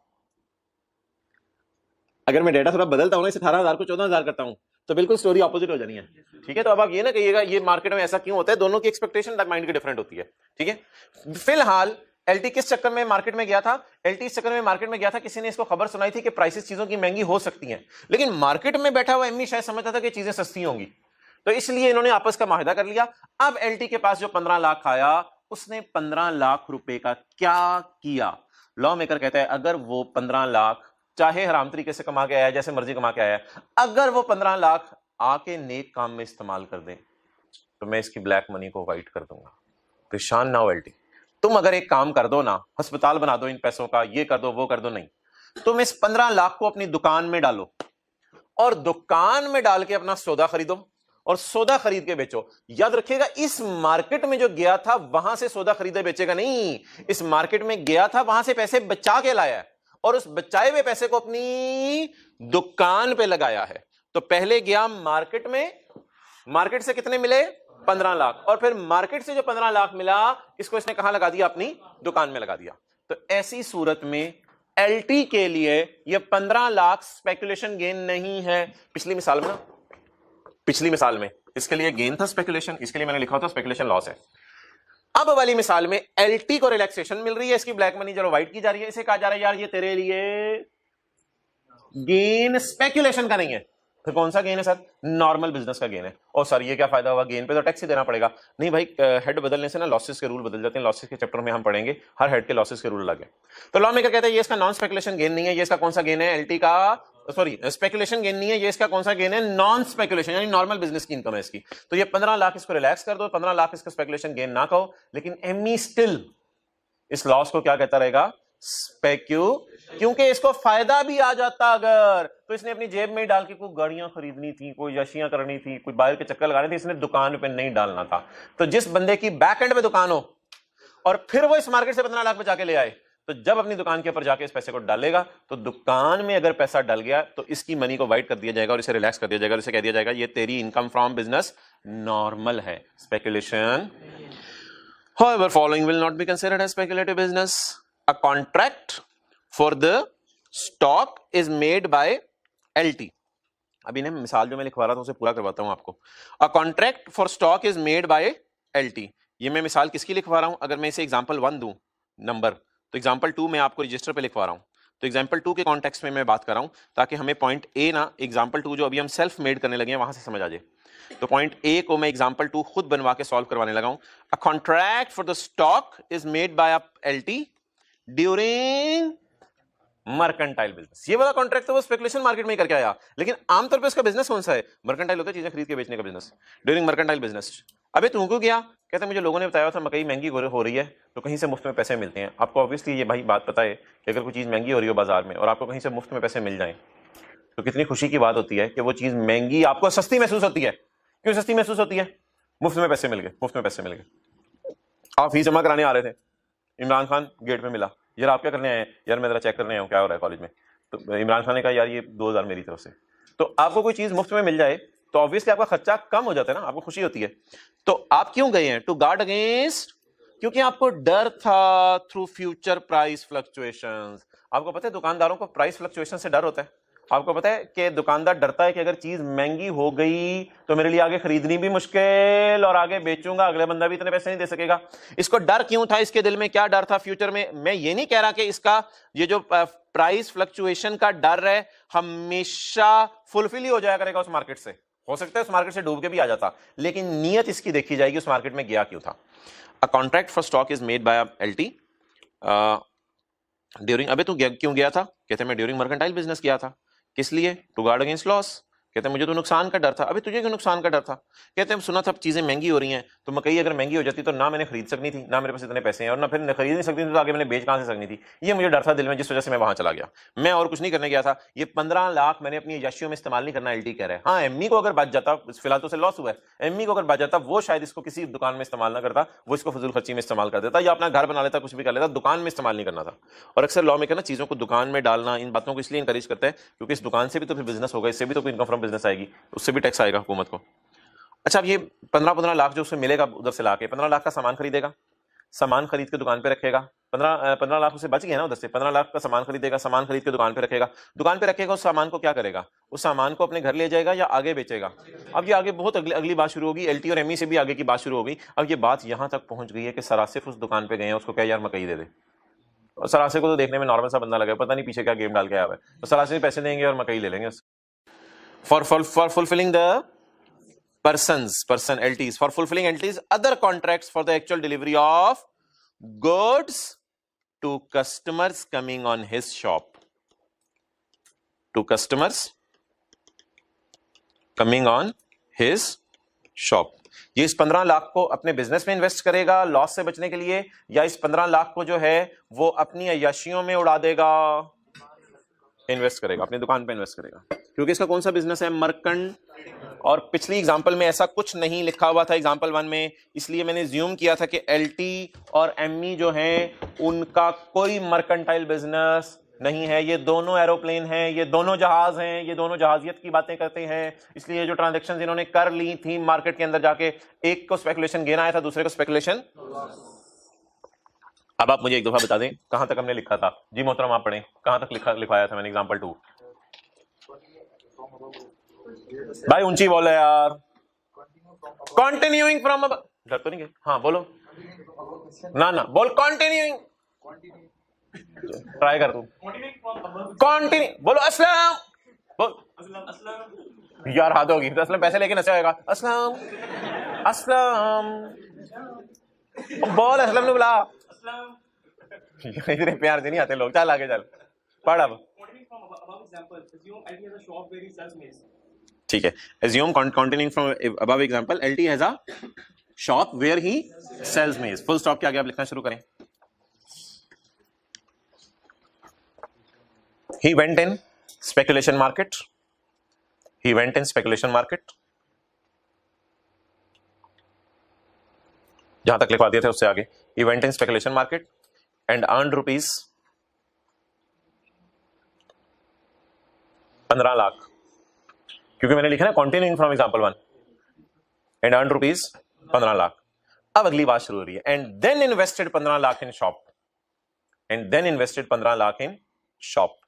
अगर मैं डेटा थोड़ा बदलता हूं ना, इस 18,000 को 14,000 करता हूं, तो बिल्कुल स्टोरी ऑपोजिट हो जानी है। ठीक है, तो अब आप ये ना कहिएगा ये मार्केट में ऐसा क्यों होता है, दोनों की एक्सपेक्टेशन माइंड की डिफरेंट होती है। ठीक है, फिलहाल LT किस चक्कर में मार्केट में गया था? LT इस चक्कर में मार्केट में गया था, किसी ने इसको खबर सुनाई थी कि प्राइसेस चीजों की महंगी हो सकती हैं, लेकिन मार्केट में बैठा हुआ एम्मी शायद समझता था कि चीजें सस्ती होंगी, तो इसलिए इन्होंने आपस का माहिदा कर लिया। अब LT के पास जो 15 लाख आया, उसने 15 लाख रुपए का क्या किया? लॉ मेकर कहता है अगर वो 15 लाख चाहे हराम तरीके से कमा के आया, जैसे मर्जी कमा के आया, अगर वो 15 लाख आके नेक काम में इस्तेमाल कर दें तो मैं इसकी ब्लैक मनी को वाइट कर दूंगा। परेशान ना हो LT, तुम अगर एक काम कर दो ना, अस्पताल बना दो इन पैसों का, ये कर दो वो कर दो, नहीं, तुम इस 15 लाख को अपनी दुकान में डालो और दुकान में डाल के अपना सौदा खरीदो और सौदा खरीद के बेचो। याद रखिएगा इस मार्केट में जो गया था वहां से सौदा खरीदे बेचेगा नहीं, इस मार्केट में गया था वहां से पैसे बचा के लाया है और उस बचाए हुए पैसे को अपनी दुकान पे लगाया है। तो पहले गया मार्केट में, मार्केट से कितने मिले? 15 लाख, और फिर मार्केट से जो 15 लाख मिला इसको इसने कहां लगा दिया? अपनी दुकान में लगा दिया। तो ऐसी सूरत में LT के लिए ये 15 लाख स्पेकुलेशन गेन नहीं है। पिछली मिसाल में ना, पिछली मिसाल में इसके लिए गेन था स्पेकुलेशन, इसके लिए मैंने लिखा था स्पेकुलेशन लॉस है। अब वाली मिसाल में LT को रिलैक्सेशन मिल रही है, इसकी ब्लैक मनी जो वाइट की जा रही है, इसे कहा जा रहा है यार ये तेरे लिए गेन स्पेकुलेशन का नहीं है। फिर कौन सा गेन है सर? नॉर्मल बिजनेस का गेन है। और सर ये क्या फायदा हुआ, गेन पे तो टैक्स ही देना पड़ेगा। नहीं भाई, हेड बदलने से ना लॉसेस के रूल बदल जाते हैं, लॉसेस के चैप्टर में हम पढ़ेंगे, हर हेड के लॉसेस के रूल अलग है। तो लॉ मेकर कहता है ये इसका नॉन स्पेकुलेशन गेन नहीं है, ये इसका कौन सा गेन है? LT का, सॉरी स्पेकुलेशन गेन नहीं है, ये इसका कौन सा गेन है? नॉन स्पेकुलेशन, यानी नॉर्मल बिजनेस की इनकम है इसकी। तो ये 15 लाख इसको रिलैक्स कर दो, 15 लाख इसका स्पेकुलेशन गेन ना कहो, लेकिन एम्मी स्टिल इस लॉस को क्या कहता रहेगा? क्योंकि इसको फायदा भी आ जाता अगर, तो इसने अपनी जेब में ही डाल के कोई गाड़ियां खरीदनी थी, कोई यशियां करनी थी, कोई बाहर के चक्कर लगाने थे, इसने दुकान पे नहीं डालना था। तो जिस बंदे की बैक एंड पे दुकान हो और फिर वो इस मार्केट से 15 लाख बचा के ले आए, तो जब अपनी दुकान के ऊपर जाके इस पैसे को डालेगा तो दुकान में अगर पैसा डल गया तो इसकी मनी को वाइट कर दिया जाएगा और इसे रिलैक्स कर दिया जाएगा और इसे कह दिया जाएगा ये तेरी इनकम फ्रॉम बिजनेस नॉर्मल है, speculation. However, following will not be considered as speculative business. A contract for the stock is made by LT. अभी ना मिसाल जो मैं लिखवा रहा था उसे पूरा करवाता हूं आपको। A contract for stock is made by LT. ये मैं मिसाल किसकी लिखवा रहा हूं? अगर मैं इसे एग्जांपल 1 दूं नंबर, तो एग्जांपल 2 मैं आपको रजिस्टर पे लिखवा रहा हूं। तो एग्जांपल 2 के कॉन्टेक्स्ट में मैं बात कर रहा हूं ताकि हमें पॉइंट ए ना एग्जांपल 2 जो अभी हम सेल्फ मेड करने लगे हैं वहां से समझ आ जाए। तो पॉइंट ए को मैं एग्जांपल 2 खुद बनवा के सॉल्व करवाने लगा हूं। अ contract for the stock is made bye a LT during mercantile business. ये वाला कॉन्ट्रैक्ट तो वो स्पेकुलेशन मार्केट में ही करके आया, लेकिन आमतौर पे उसका बिजनेस कौन सा है? मर्केंटाइल होता है, चीजें खरीद के बेचने का बिजनेस, ड्यूरिंग मर्केंटाइल बिजनेस। अबे तुमको क्या कहते हैं? मुझे लोगों ने बताया था मकई महंगी हो रही है तो कहीं से मुफ्त में पैसे मिलते हैं। आपको ऑब्वियसली ये भाई बात पता है कि अगर कोई चीज महंगी हो रही हो बाजार में और आपको कहीं से मुफ्त में पैसे मिल जाए तो कितनी खुशी की बात होती है कि वो चीज महंगी आपको सस्ती महसूस होती है। क्यों सस्ती महसूस होती है? मुफ्त में पैसे मिल गए, मुफ्त में पैसे मिल गए। आप फीस जमा कराने आ रहे थे, इमरान खान गेट पे मिला, यार आप क्या करने आए हैं? यार मैं जरा चेक करने आया हूँ क्या हो रहा है कॉलेज में। तो इमरान खान ने कहा यार ये 2000 मेरी तरफ से। तो आपको कोई चीज मुफ्त में मिल जाए तो ऑब्वियसली आपका खर्चा कम हो जाता है ना, आपको खुशी होती है। तो आप क्यों गए हैं? टू गार्ड अगेंस्ट, क्योंकि आपको डर था थ्रू फ्यूचर प्राइस फ्लक्चुएशंस। आपको पता है दुकानदारों को प्राइस फ्लक्चुएशन से डर होता है। आपको पता है कि दुकानदार डरता है कि अगर चीज महंगी हो गई तो मेरे लिए आगे खरीदनी भी मुश्किल और आगे बेचूंगा अगले बंदा भी इतने पैसे नहीं दे सकेगा। इसको डर क्यों था? इसके दिल में क्या डर था फ्यूचर में? मैं ये नहीं कह रहा कि इसका ये जो प्राइस फ्लक्चुएशन का डर है हमेशा फुलफिल ही हो जाया करेगा उस मार्केट से। हो सकता है उस मार्केट से डूब के भी आ जाता, लेकिन नियत इसकी देखी जाएगी उस मार्केट में गया क्यों था। अ contract for stock is made bye LT during, अबे तू क्यों गया था? कहते मैं ड्यूरिंग मर्केंटाइल बिजनेस किया था। किस लिए? To guard against loss. कहते हैं मुझे तो नुकसान का डर था। अभी तुझे क्यों नुकसान का डर था? कहते हैं सुना था चीजें महंगी हो रही हैं तो मकई अगर महंगी हो जाती तो ना मैंने खरीद सकनी थी, ना मेरे पास इतने पैसे हैं और ना फिर खरीद नहीं सकती थी तो आगे मैंने बेच कहां से सकनी थी। ये मुझे डर था दिल में, जिस वजह से मैं वहां चला गया। मैं और कुछ नहीं करने गया था। ये 15 लाख मैंने अपनी याशियों में इस्तेमाल नहीं करना, एलटी कह रहा है। हाँ एमई को अगर बच जाता, फिलहाल तो उसे लॉस हुआ है, एमई को अगर बच जाता वो शायद इसको किसी दुकान में इस्तेमाल ना करता, वो इसको फजूल खर्ची में इस्तेमाल कर देता या अपना घर बना लेता, कुछ भी कर लेता, दुकान में इस्तेमाल नहीं करना था। और अक्सर लॉ मेकर ना चीजों को दुकान में डालना, इन बातों को इसलिए इंकरेज करता है क्योंकि इस दुकान से भी तो फिर बिजनेस होगा, इससे भी तो कोई इनकम फ्रॉम बिजनेस आएगी, उससे भी टैक्स आएगा हुकूमत को। अच्छा अब ये 15 लाख जो उसे मिलेगा उधर से लाके 15 लाख का सामान खरीदेगा, सामान खरीद के दुकान पे रखेगा। 15 लाख उसे बच गया ना उधर से, 15 लाख का सामान खरीदेगा, सामान खरीद के दुकान पे रखेगा। दुकान पे रखेगा, उस सामान को क्या करेगा? उस सामान को अपने घर ले जाएगा या आगे बेचेगा? अब ये आगे बहुत अगली बात शुरू होगी, एलटी और एमई से भी आगे की बात शुरू हो गई। अब ये बात यहां तक पहुंच गई है कि सरासिफ उस दुकान पे गए हैं, उसको क्या यार मकई दे दे। और सरासिफ को तो देखने में नॉर्मल सा बंदा लगे, पता नहीं पीछे क्या गेम डाल के आया है, तो सरासिफ पैसे देंगे और मकई ले लेंगे। For fulfilling the person LTs, for fulfilling LTs other contracts for the actual delivery of goods to customers coming on his shop, to customers coming on his shop। ये इस 15 लाख को अपने बिजनेस में इन्वेस्ट करेगा लॉस से बचने के लिए, या इस 15 लाख को जो है वो अपनी अय्याशियों में उड़ा देगा, इन्वेस्ट करेगा, अपनी दुकान पे इन्वेस्ट करेगा। क्योंकि इसका कौन सा बिजनेस है? मर्केंट। और पिछली एग्जांपल में ऐसा कुछ नहीं लिखा हुआ था एग्जांपल 1 में, इसलिए मैंने ज्यूम किया था कि एलटी और एमई जो हैं उनका कोई मर्केंटाइल बिजनेस नहीं है। ये दोनों एरोप्लेन हैं, ये दोनों जहाज हैं, ये दोनों जहाजियत की बातें करते हैं। इसलिए जो ट्रांजैक्शंस इन्होंने कर ली थी मार्केट के अंदर जाके, एक को स्पेकुलेशन गेन आया था, दूसरे को स्पेकुलेशन। अब आप मुझे एक दफा बता दें कहां तक हमने लिखा था जी मोहतरम, आप पढ़ें कहां तक लिखवाया था मैंने एग्जांपल 2। भाई ऊंची बोलो यार। कंटिन्यूइंग फ्रॉम, डर तो नहीं गए? हाँ बोलो ना बोल, कंटिन्यूइंग, ट्राई कर तू, कंटिन्यू बोलो। अस्सलाम बोल यार, हाथ होगी तो असलम पैसे लेके नशा होगा। अस्सलाम अस्सलाम बोल, असलम ने बुला। इतने प्यार से नहीं आते लोग। चल आगे चल, पढ़ अब। ठीक है, assume continuing from above example, LT has a shop where he sells maize, full stop के आगे आप लिखना शुरू करें। He went in speculation market. He went in speculation market. जहां तक लिखवा दिए थे उससे आगे. He went in speculation market and earned rupees 15 lakh, क्योंकि मैंने लिखा ना continuing from example 1, and earned rupees 15 lakh. अब अगली बात शुरू हो रही है. And then invested 15 lakh in shop. And then invested 15 lakh in shop.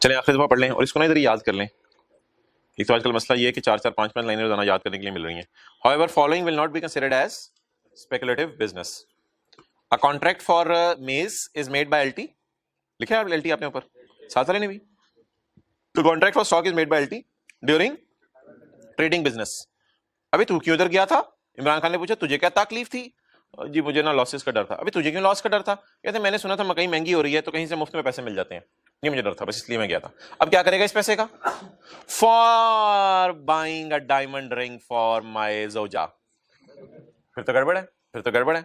चलें आखिरी दफा पढ़ लें और इसको ना इधर याद कर लें. एक तो आजकल मसला ये है कि 4-4-5-5 लाइनें रोजाना याद करने के लिए मिल रही हैं. However, following will not be considered as speculative business. A contract for maize is made by LT. लिखा है LT आपने ऊपर साथ वाले ने भी. तो contract for stock is made by LT during trading business. अभी तू क्यों उधर गया था? इमरान खान ने पूछा तुझे क्या तकलीफ थी? जी मुझे ना लॉसेस का डर था. अभी तुझे क्यों लॉस का डर था? कहते मैंने सुना था मकई महंगी हो रही है तो कहीं से मुफ्त में पैसे मिल जाते हैं. नहीं मुझे डर था बस इसलिए मैं गया था. अब क्या करेगा इस पैसे का? For buying a diamond ring for my जोजा. फिर तो गड़बड़ है, फिर तो गड़बड़ है.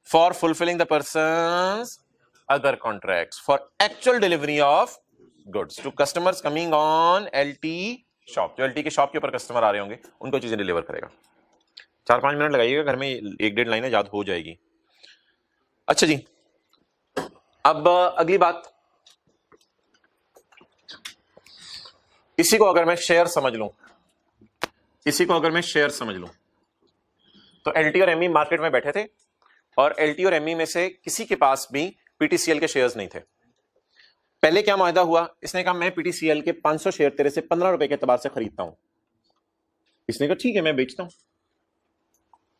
For fulfilling the person's other contracts for actual delivery of goods to customers coming on LT shop. जो एलटी के शॉप के ऊपर कस्टमर आ रहे होंगे उनको चीजें डिलीवर करेगा. 4-5 मिनट लगाइएगा, घर में 1-1.5 लाइनें याद हो जाएगी. अच्छा जी, अब अगली बात. इसी को अगर मैं शेयर समझ लूं, इसी को अगर मैं शेयर समझ लूं, तो एलटी और एमई मार्केट में बैठे थे और एलटी और एमई में से किसी के पास भी पीटीसीएल के शेयर्स नहीं थे. पहले क्या मुआहदा हुआ? इसने कहा मैं पीटीसीएल के 500 शेयर तेरे से 15 रुपए के एतबार से खरीदता हूं. इसने कहा ठीक है मैं बेचता हूं.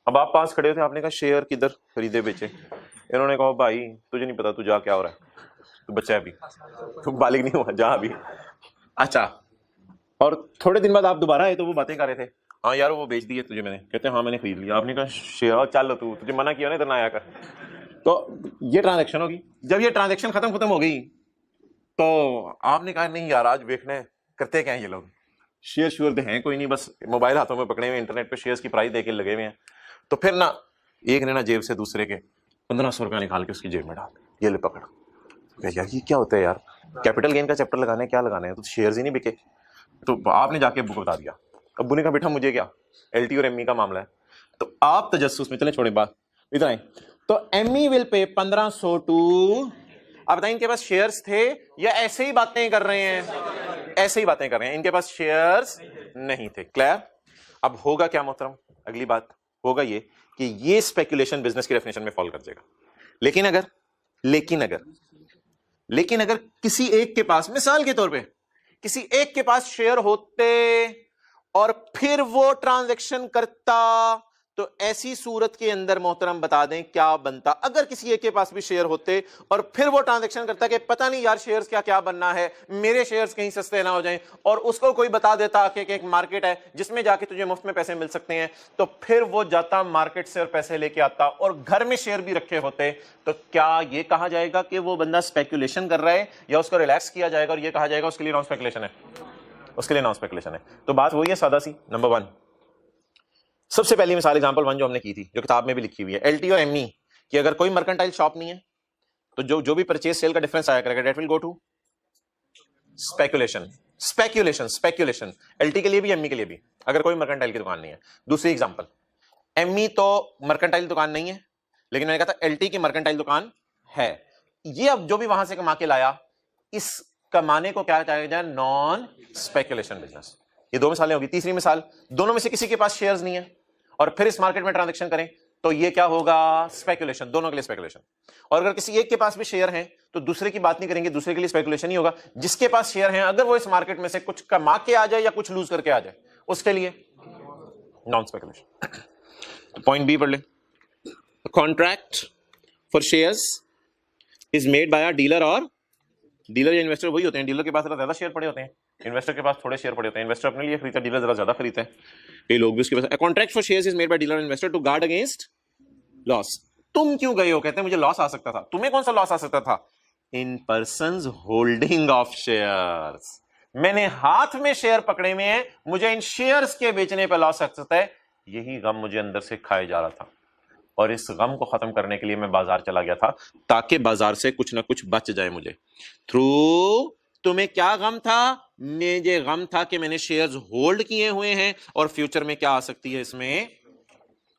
अब आप पास खड़े थे, आपने कहा शेयर किधर खरीदे बेचे? इन्होंने कहा भाई तुझे नहीं पता तू जा क्या हो रहा है, तू बच्चा है अभी, तू बालिग नहीं हुआ, जा अभी. अच्छा, और थोड़े दिन बाद आप दोबारा आए तो वो बातें कर रहे थे, हाँ यार वो बेच दिए तुझे मैंने. कहते हैं हाँ मैंने खरीद लिया. आपने कहा शेयर चल तू, तुझे मना किया ना इधर ना आया कर. तो ये ट्रांजैक्शन होगी. जब ये ट्रांजैक्शन खत्म हो गई तो आपने कहा नहीं यार आज देखने करते क्या है ये लोग, शेयर श्योर हैं कोई नहीं, बस मोबाइल हाथों में पकड़े हुए इंटरनेट पे शेयर्स की प्राइस देके लगे हुए हैं. तो फिर ना एक ने ना जेब से दूसरे के 1500 रुपया निकाल के उसकी जेब में डाल, ये ले पकड़. यार ये क्या होता है यार, कैपिटल गेन का चैप्टर लगाने क्या लगाने हैं, तो शेयर्स ही नहीं बिके. तो आपने जाके अब्बू को बता दिया. अब्बू ने कहा बेटा मुझे क्या, एलटी और एमई का मामला है. तो आप तजस्सुस में, चले छोड़े बात इधर आए. तो एमई विल पे 1500 टू, आप बताएं इनके पास शेयर्स थे या ऐसे ही बातें कर रहे हैं? ऐसे ही बातें कर रहे हैं, इनके पास शेयर्स नहीं थे. क्लियर? अब होगा क्या मोहतरम? अगली बात होगा ये कि ये स्पेकुलेशन बिजनेस की डेफिनेशन में फॉल कर जाएगा. लेकिन अगर किसी एक के पास, मिसाल के तौर पे किसी एक के पास शेयर होते और फिर वो ट्रांजैक्शन करता, तो ऐसी सूरत के अंदर मोहतरम बता दें क्या बनता? अगर किसी एक के पास भी शेयर होते और फिर वो ट्रांजैक्शन करता कि पता नहीं यार शेयर्स क्या क्या बनना है, मेरे शेयर्स कहीं सस्ते ना हो जाएं, और उसको कोई बता देता कि एक मार्केट है जिसमें जाके तुझे मुफ्त में पैसे मिल सकते हैं, तो फिर वो जाता मार्केट से और पैसे लेके आता और घर में शेयर भी रखे होते, तो क्या ये कहा जाएगा कि वो बंदा स्पेकुलेशन कर रहा है, या उसको रिलैक्स किया जाएगा और ये कहा जाएगा उसके लिए नॉन स्पेकुलेशन है? उसके लिए नॉन स्पेकुलेशन है. तो बात वही है सादा सी. नंबर 1, सबसे पहली मिसाल एग्जांपल 1 जो हमने की थी, जो किताब में भी लिखी हुई है, एलटी और एमई कि अगर कोई मर्केंटाइल शॉप नहीं है तो जो भी परचेज सेल का डिफरेंस आया करेगा that will go to speculation. L T के लिए भी एमई के लिए भी, अगर कोई मर्केंटाइल की दुकान नहीं है. दूसरी एग्जांपल, एमई तो मर्केंटाइल दुकान नहीं है, लेकिन मैंने कहा था एलटी की मर्केंटाइल दुकान है. ये अब जो भी वहां से कमा के लाया, इस कमाने को क्या कहा जाए? Non speculation business. ये 2 मिसालें होगी. तीसरी मिसाल, दोनों में से किसी के पास शेयर्स नहीं है और फिर इस मार्केट में ट्रांजैक्शन करें, तो ये क्या होगा? स्पेकुलेशन. दोनों के लिए स्पेकुलेशन. और अगर किसी एक के पास भी शेयर हैं तो दूसरे की बात नहीं करेंगे, दूसरे के लिए स्पेकुलेशन ही होगा. जिसके पास शेयर हैं अगर वो इस मार्केट में से कुछ कमा के आ जाए या कुछ लूज करके आ जाए, उसके लिए नॉन स्पेकुलेशन. तो पॉइंट बी पढ़ ले. Contract for shares is made bye a dealer, और डीलर या इन्वेस्टर वही होते हैं. डीलर के पास ज्यादा शेयर पड़े होते हैं, इन्वेस्टर के पास थोड़े शेयर पड़े होते हैं. इन्वेस्टर अपने लिए खरीदता है, डीलर जरा ज्यादा खरीदता है. कई लोग भी उसके पास. Contract for shares is made by dealer investor to guard against loss. तुम क्यों गए हो? कहते हैं मुझे लॉस आ सकता था. तुम्हें कौन सा लॉस आ सकता था? इन पर्संस होल्डिंग ऑफ शेयर्स। मैंने हाथ में शेयर पकड़े हुए हैं, मुझे इन शेयर्स के बेचने पर लॉस सकता है, यही गम मुझे अंदर से खाए जा रहा था। और इस गम को खत्म करने के लिए मैं बाजार चला गया था, ताकि बाजार से कुछ ना कुछ बच जाए मुझे। थ्रू तुम्हें क्या गम था? मुझे गम था कि मैंने शेयर्स होल्ड किए हुए हैं और फ्यूचर में क्या आ सकती है इसमें,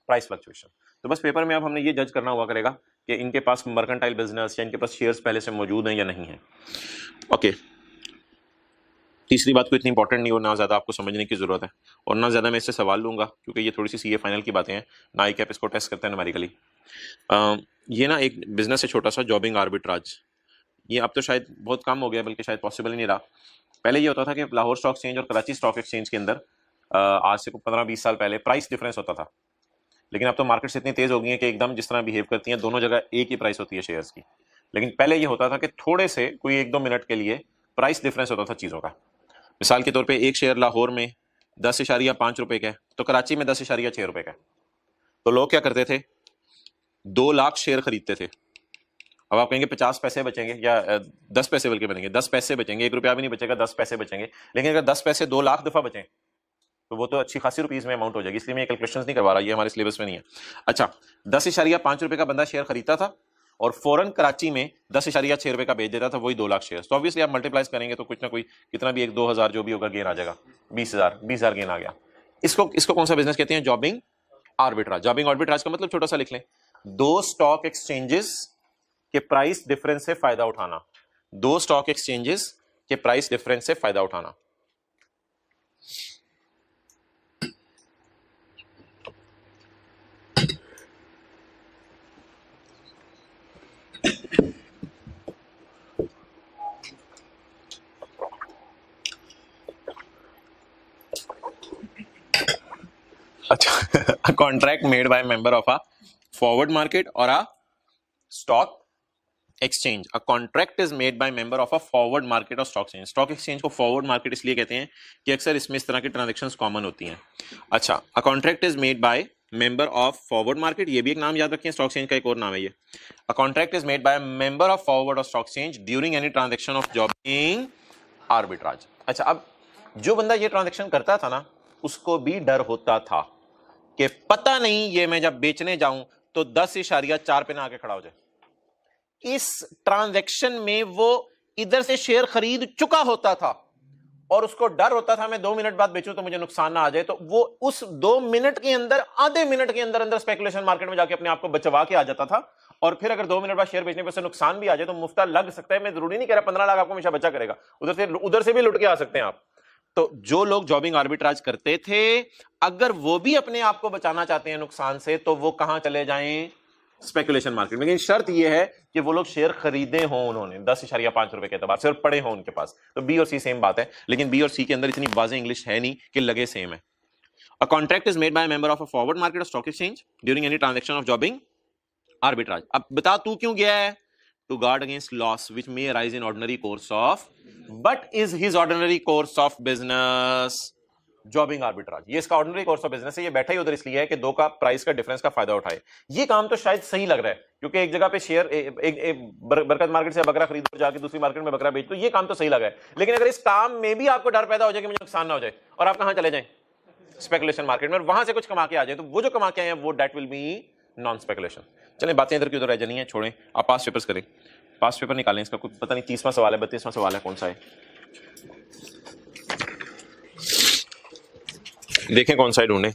प्राइस फ्लक्चुएशन। तो बस पेपर में अब हमने ये जज करना हुआ करेगा कि इनके पास मर्केंटाइल बिजनेस या इनके पास शेयर्स पहले से मौजूद हैं या नहीं है। ओके, तीसरी बात को इतनी इंपॉर्टेंट नहीं और ना ज़्यादा आपको समझने की ज़रूरत है, और ना ज़्यादा मैं इससे सवाल लूँगा क्योंकि ये थोड़ी सी सीए फाइनल की बातें हैं ना, आई कैप इसको टेस्ट करते हैं न्यूमेरिकली। ये ना एक बिजनेस है छोटा सा, जॉबिंग आर्बिट्राज। ये अब तो शायद बहुत कम हो गया, बल्कि शायद पॉसिबल ही नहीं रहा। पहले ये होता था कि लाहौर स्टॉक एक्सचेंज और कराची स्टॉक एक्सचेंज के अंदर आज से 15-20 साल पहले प्राइस डिफरेंस होता था, लेकिन अब तो मार्केट्स इतनी तेज़ हो गई हैं कि एकदम जिस तरह बिहेव करती हैं दोनों जगह एक ही प्राइस होती है शेयर्स की। लेकिन पहले ये होता था कि थोड़े से कोई 1-2 मिनट के लिए प्राइस डिफरेंस होता था चीज़ों का। मिसाल के तौर पे एक शेयर लाहौर में 10.5 रुपए का है तो कराची में 10.6 रुपए का है। तो लोग क्या करते थे, 2 लाख शेयर खरीदते थे। अब आप कहेंगे 50 पैसे बचेंगे या 10 पैसे बल्कि बनेंगे, 10 पैसे बचेंगे, 1 रुपया भी नहीं बचेगा, 10 पैसे बचेंगे। लेकिन अगर 10 पैसे 2 लाख दफा बचें तो वो तो अच्छी खासी रुपीज में अमाउंट हो जाएगी, इसलिए मैं ये कैलकुलेशंस नहीं करवा रहा, ये हमारे सिलेबस में नहीं है। अच्छा, 10.5 रुपए का बंदा शेयर खरीदता था और फौरन कराची में 10.6 रुपए का बेच देता था, वही 2 लाख शेयर। तो ऑब्वियसली आप मल्टीप्लाइज करेंगे तो कुछ ना कोई कितना भी 1-2 हज़ार जो भी होगा गेन आ जाएगा, 20,000 गेन आ गया। इसको कौन सा बिजनेस कहते हैं? जॉबिंग आर्बिट्राज। जॉबिंग आर्बिट्राज का मतलब छोटा सा लिख लें, 2 स्टॉक एक्सचेंजेस के प्राइस डिफरेंस से फायदा उठाना। 2 स्टॉक एक्सचेंजेस के प्राइस डिफरेंस से फायदा उठाना। अच्छा, a contract made by a member of a forward market or a stock exchange. A contract is made by member of a forward market or stock exchange. Stock exchange को forward market इसलिए कहते हैं कि अक्सर इसमें इस तरह की ट्रांजेक्शंस कॉमन होती हैं। अच्छा, a contract is made by member of forward market, ये भी एक नाम याद रखें, स्टॉक एक्सचेंज का एक और नाम है ये। A contract is made by a member of forward or stock exchange during any transaction of jobbing arbitrage. अच्छा, अब जो बंदा ये ट्रांजेक्शन करता था ना, उसको भी डर होता था कि पता नहीं ये मैं जब बेचने जाऊं तो 10.4 पे ना आके खड़ा हो जाए। इस ट्रांजैक्शन में वो इधर से शेयर खरीद चुका होता था और उसको डर होता था मैं 2 मिनट बाद बेचूं तो मुझे नुकसान ना आ जाए। तो वो उस 2 मिनट के अंदर, आधे मिनट के अंदर अंदर स्पेकुलेशन मार्केट में जाके अपने आप को बचवा के आ जाता था। और फिर अगर 2 मिनट बाद शेयर बेचने पर से नुकसान भी आ जाए तो मुफ्ता लग सकता है। मैं जरूरी नहीं कह रहा 15 लाख आपको हमेशा बचा करेगा, उधर से भी लुट के आ सकते हैं आप। तो जो लोग जॉबिंग आर्बिट्राज करते थे, अगर वो भी अपने आप को बचाना चाहते हैं नुकसान से, तो वो कहां चले जाएं? स्पेकुलेशन मार्केट में। लेकिन शर्त यह है कि वो लोग शेयर खरीदे हों उन्होंने 10.5 रुपए के एतबार से और पड़े हों उनके पास। तो बी और सी सेम बात है, लेकिन बी और सी के अंदर इतनी वाज़ेह इंग्लिश है नहीं कि लगे सेम है। A contract is made by member of a forward market और stock exchange during any transaction of jobbing arbitrage. अब बता तू क्यों गया है? To guard against loss which may arise in ordinary course of, but is his ordinary course of business jobbing arbitrage. ये इसका ऑर्डिनरी कोर्स ऑफ बिजनेस है। ये बैठा ही उधर इसलिए है कि 2 का प्राइस का डिफरेंस का फायदा उठाए। ये काम तो शायद सही लग रहा है क्योंकि एक जगह पे शेयर बरकत मार्केट से बकरा खरीदो और जाके दूसरी मार्केट में बकरा बेच, तो ये काम तो सही लगा है। लेकिन अगर इस काम में भी आपको डर पैदा हो जाए कि मुझे नुकसान ना हो जाए और आप कहां चले जाएं? स्पेकुलेशन मार्केट में, और वहां से कुछ कमा के आ जाए, तो वो जो कमा के आए हैं वो that will be non speculation. चलें, बातें इधर की उधर रह जानी है, छोड़ें। आप पास पेपर्स करें, पास पेपर निकालें। इसका कुछ पता नहीं 30वां सवाल है, 32वां सवाल है, कौन सा है देखें, कौन सा है ढूंढें।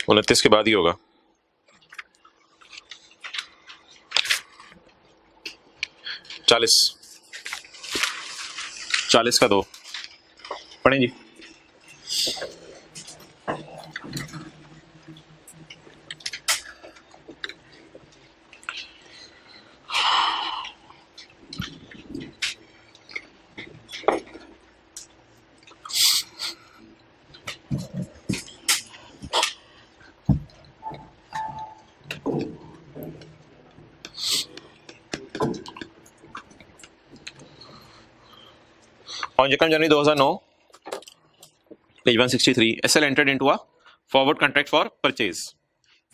उनतीस के बाद ही होगा। चालीस का 2 पढ़ें जी। On 2nd January 2009, page 163, SL entered into a forward contract for purchase.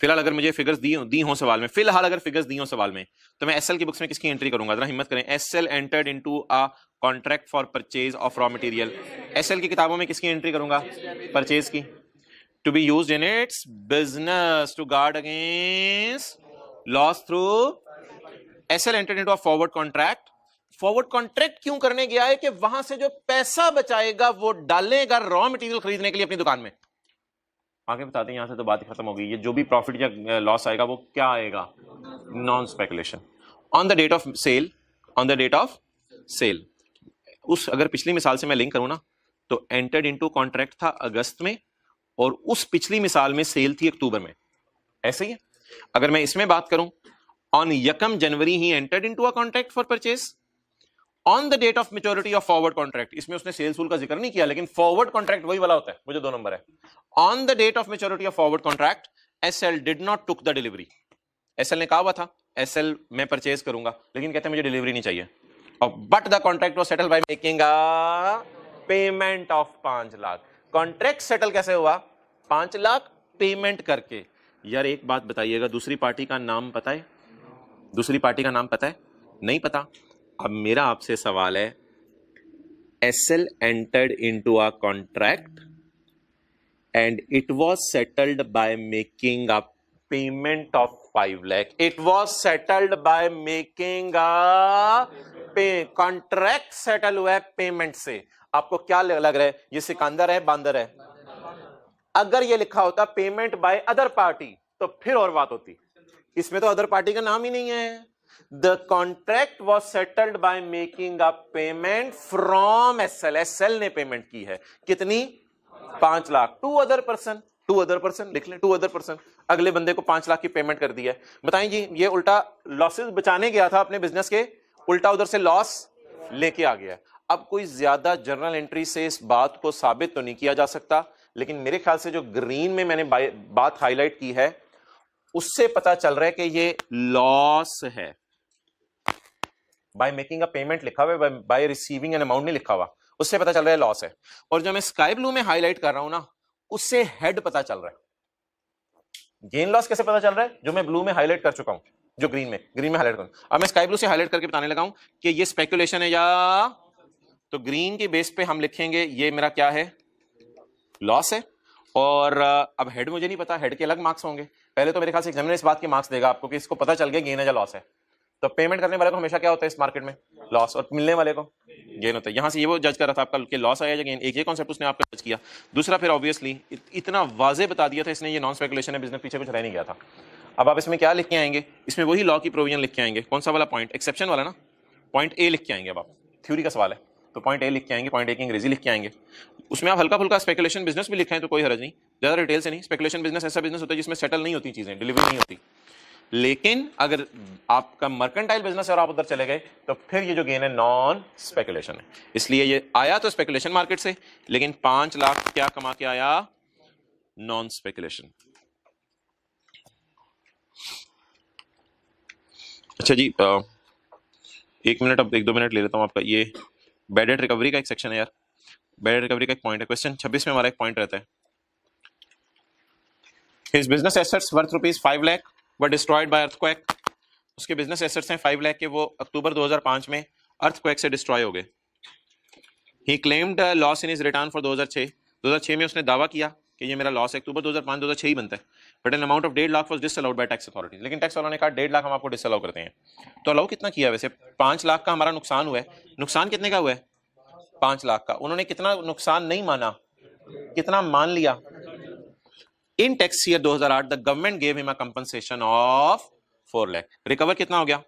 फिलहाल अगर मुझे फिगर्स दी हो सवाल में, फिलहाल अगर फिगर्स दी हो सवाल में, तो मैं एसएल की बुक्स में किसकी एंट्री करूंगा? जरा हिम्मत करें। S L entered into a contract for purchase of raw material. S L की किताबों में किसकी एंट्री करूंगा? परचेज की। To be used in its business to guard against loss through S L entered into a forward contract. Forward contract क्यों करने गया है? कि वहां से जो पैसा बचाएगा वो डालेगा रॉ मटेरियल खरीदने के लिए अपनी दुकान में। आगे बताते हैं, यहां से तो बात खत्म हो गई। ये जो भी प्रॉफिट या लॉस आएगा वो क्या आएगा? Non speculation. On the date of sale, on the date of sale, उस अगर पिछली मिसाल से मैं लिंक करूं ना, तो एंटर्ड इनटू कॉन्ट्रैक्ट था अगस्त में और उस पिछली मिसाल में सेल थी अक्टूबर में, ऐसे ही है। अगर मैं इसमें बात करूं, ऑन यकम January he entered into a contract for purchase on the date of maturity of forward contract. इसमें उसने सेल्स सूल का जिक्र नहीं किया, लेकिन फॉरवर्ड कॉन्ट्रैक्ट वही वाला होता है, मुझे 2 नंबर है। On the date of maturity of forward contract SL did not took the delivery. SL ने कहा हुआ था एसएल मैं परचेज करूंगा, लेकिन कहते हैं मुझे डिलीवरी नहीं चाहिए। और but the contract was settled by making a payment of 5 lakh. Contract settle कैसे हुआ? 5 लाख पेमेंट करके। यार एक बात बताइएगा, दूसरी पार्टी का नाम पता है? दूसरी पार्टी का नाम पता है? नहीं पता। अब मेरा आपसे सवाल है, SL entered into a contract and it was settled by making a payment of 5 lakh. It was settled by making a contract settle हुआ है पेमेंट से। आपको क्या लग रहा है, ये सिकंदर है बांदर है? अगर ये लिखा होता पेमेंट बाय अदर पार्टी तो फिर और बात होती। इसमें तो अदर पार्टी का नाम ही नहीं है। The contract was settled by making a payment from SL. SL ने पेमेंट की है कितनी? 5 लाख। टू अदर पर्सन लिख ले, टू अदर पर्सन। अगले बंदे को 5 लाख की पेमेंट कर दी है। बताएं जी, ये उल्टा लॉसेस बचाने गया था अपने बिजनेस के, उल्टा उधर से लॉस लेके आ गया। अब कोई ज्यादा जर्नल एंट्री से इस बात को साबित तो नहीं किया जा सकता, लेकिन मेरे ख्याल से जो ग्रीन में मैंने बात हाईलाइट की है उससे पता चल रहा है कि ये लॉस है। बाय मेकिंग अ पेमेंट लिखा हुआ है, बाय रिसीविंग एन अमाउंट नहीं लिखा हुआ, उससे पता चल रहा है लॉस है। और जो मैं स्काई ब्लू में हाईलाइट कर रहा हूं ना, उससे हेड पता चल रहा है। गेन लॉस कैसे पता चल रहा है? जो मैं ब्लू में हाईलाइट कर चुका हूं, जो ग्रीन में हाईलाइट करूं। अब मैं स्काई ब्लू से हाईलाइट करके बताने लगा हूं कि ये स्पेकुलेशन है या, तो ग्रीन के बेस पे हम लिखेंगे ये मेरा क्या है? लॉस है। और अब हेड मुझे नहीं पता, हेड के अलग मार्क्स होंगे। पहले तो मेरे ख्याल से एग्जामिनर इस बात के मार्क्स देगा आपको कि इसको पता चल गया गेन है या लॉस है। तो पेमेंट करने वाले को हमेशा क्या होता है इस मार्केट में? लॉस, और मिलने वाले को गेन होता है। यहां से ये वो जज कर रहा था आपका कि लॉस आया या गेन, एक ये कॉन्सेप्ट उसने आपका जज किया। दूसरा फिर ऑब्वियसली इतना वाजे बता दिया था इसने, ये नॉन स्पेकुलेशन है, बिजनेस पीछे कुछ रह नहीं गया था। अब आप इसमें क्या लिख के आएंगे? इसमें वही लॉ की प्रोविजन लिख के आएंगे। कौन सा वाला पॉइंट? एक्सेप्शन वाला ना, पॉइंट ए लिख के आएंगे। अब आप थ्योरी का सवाल है तो पॉइंट ए लिख के आएंगे, पॉइंट ए की अंग्रेजी लिख के आएंगे। उसमें आप हल्का फुल्का स्पेकुलेशन बिजनेस भी लिखें तो कोई हर्ज नहीं, ज्यादा डिटेल से नहीं। स्पेकुलेशन बिजनेस ऐसा बिजनेस होता है जिसमें सेटल नहीं होती चीजें, डिलीवरी नहीं होती। लेकिन अगर आपका मर्केंटाइल बिजनेस है और आप उधर चले गए तो फिर ये जो गेन है नॉन स्पेकुलेशन है। इसलिए ये आया तो स्पेकुलेशन मार्केट से, लेकिन 5 लाख क्या कमा के आया? Non speculation. अच्छा जी, 1 मिनट, अब 1-2 मिनट ले लेता हूं आपका। ये बैड डेट रिकवरी का एक सेक्शन है यार, बैड डेट रिकवरी का एक पॉइंट है। क्वेश्चन 26 में हमारा एक पॉइंट रहता है, his business assets worth ₹5 lakh were destroyed by earthquake. उसके बिजनेस एसेट्स हैं 5 लाख के, वो अक्टूबर 2005 में अर्थक्वेक से डिस्ट्रॉय हो गए। He claimed loss in his return for 2006 में उसने दावा किया कि ये मेरा लॉस है। अक्टूबर 2005-2006 ही बनता है। But an amount of 1.5 lakh was disallowed bye tax authorities. लेकिन टैक्स वालों ने कहा 1.5 लाख हम आपको डिसअलाउ करते हैं। तो अलाउ कितना किया? वैसे 5 लाख का हमारा नुकसान हुआ है। नुकसान कितने का हुआ है? 5 लाख का। उन्होंने कितना नुकसान नहीं माना, कितना मान लिया? इन tax year 2008 the government gave him a compensation of 4 lakh. Recover कितना हो गया?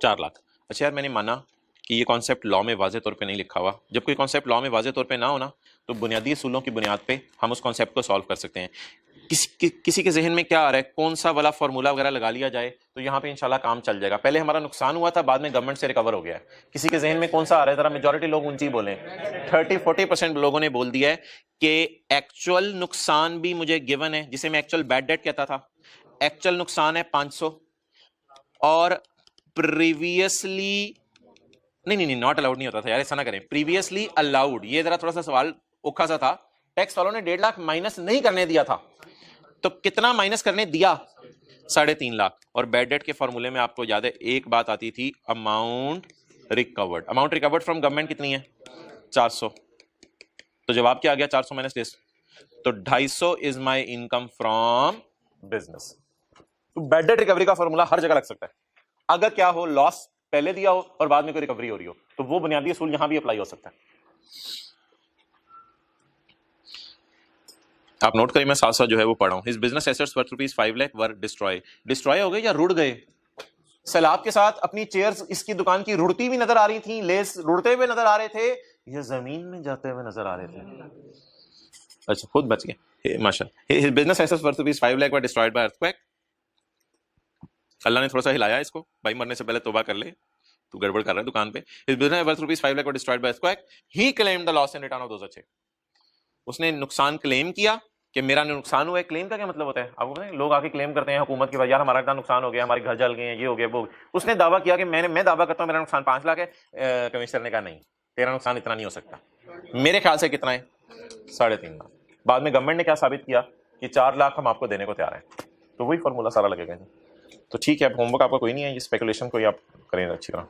4 लाख। अच्छा यार, मैंने माना कि ये कॉन्सेप्ट लॉ में वाजे तौर पे नहीं लिखा हुआ। जब कोई कॉन्सेप्ट लॉ में वाजे तौर पे ना हो ना, तो बुनियादी असूलों की बुनियाद पे हम उस कॉन्सेप्ट को सॉल्व कर सकते हैं। किसी के जहन में क्या आ रहा है, कौन सा वाला फॉर्मूला वगैरह लगा लिया जाए तो यहाँ पे इंशाल्लाह काम चल जाएगा। पहले हमारा नुकसान हुआ था, बाद में गवर्नमेंट से रिकवर हो गया है। किसी के जहन में कौन सा आ रहा है? जरा मेजॉरिटी लोग ऊंची बोलें। 30-40% लोगों ने बोल दिया है कि एक्चुअल नुकसान भी मुझे गिवन है, जिसे मैं एक्चुअल बैड डेट कहता था। एक्चुअल नुकसान है 500 और प्रीवियसली नहीं, नॉट अलाउड नहीं होता था यार, ऐसा ना करें। प्रीवियसली अलाउड, ये जरा थोड़ा सा सवाल औखा सा था। टैक्स वालों ने 1.5 लाख माइनस नहीं करने दिया था, तो कितना माइनस करने दिया? 3.5 लाख। और बैड डेट के फॉर्मूले में आपको याद है एक बात आती थी, amount recovered. Amount recovered from government कितनी है? 400। तो जवाब क्या आ गया? 400 माइनस दिस, तो 250 is my income from business. तो बैड डेट रिकवरी का फॉर्मूला हर जगह लग सकता है। अगर क्या हो, लॉस पहले दिया हो और बाद में कोई रिकवरी हो रही हो, तो वो बुनियादी असूल यहां भी अप्लाई हो सकता है। आप नोट करिए, मैं साथ साथ जो है वो पढ़ा हूं। His business assets worth ₹5 lakh were destroy हो गए या रुड़ गए? सैलाब के साथ अपनी चेयर्स इसकी दुकान की रुड़ती हुई नजर आ रही थी, लेस रुड़ते हुए नजर आ रहे थे, या जमीन में जाते हुए नजर आ रहे थे? अच्छा, खुद बच गए माशाल्लाह। His business assets worth ₹5 lakh were destroyed by earthquake. Allah ने थोड़ा सा हिलाया इसको, भाई मरने से पहले तौबा कर ले, तू गड़बड़ कर रहा है दुकान पे। His business worth ₹5 lakh were destroyed by earthquake. He claimed the loss in return of those अच्छे। उसने नुकसान क्लेम किया कि मेरा नुकसान हुआ है। क्लेम का क्या मतलब होता है आपको पता है? लोग आके क्लेम करते हैं हुकूमत के बाद, यार हमारा इतना नुकसान हो गया, हमारे घर जल गए हैं, ये हो गया वो। उसने दावा किया कि मैं दावा करता हूं मेरा नुकसान 5 लाख है। कमिश्नर ने कहा नहीं, तेरा नुकसान इतना नहीं हो सकता। मेरे ख्याल से कितना है? 3.5 लाख। बाद में गवर्नमेंट ने क्या साबित किया कि 4 लाख हम आपको देने को तैयार हैं। तो वही फॉर्मूला सारा लगेगा। तो ठीक है, होमवर्क आपका कोई नहीं है, ये स्पेकुलेशन कोई आप करें अच्छी तरह।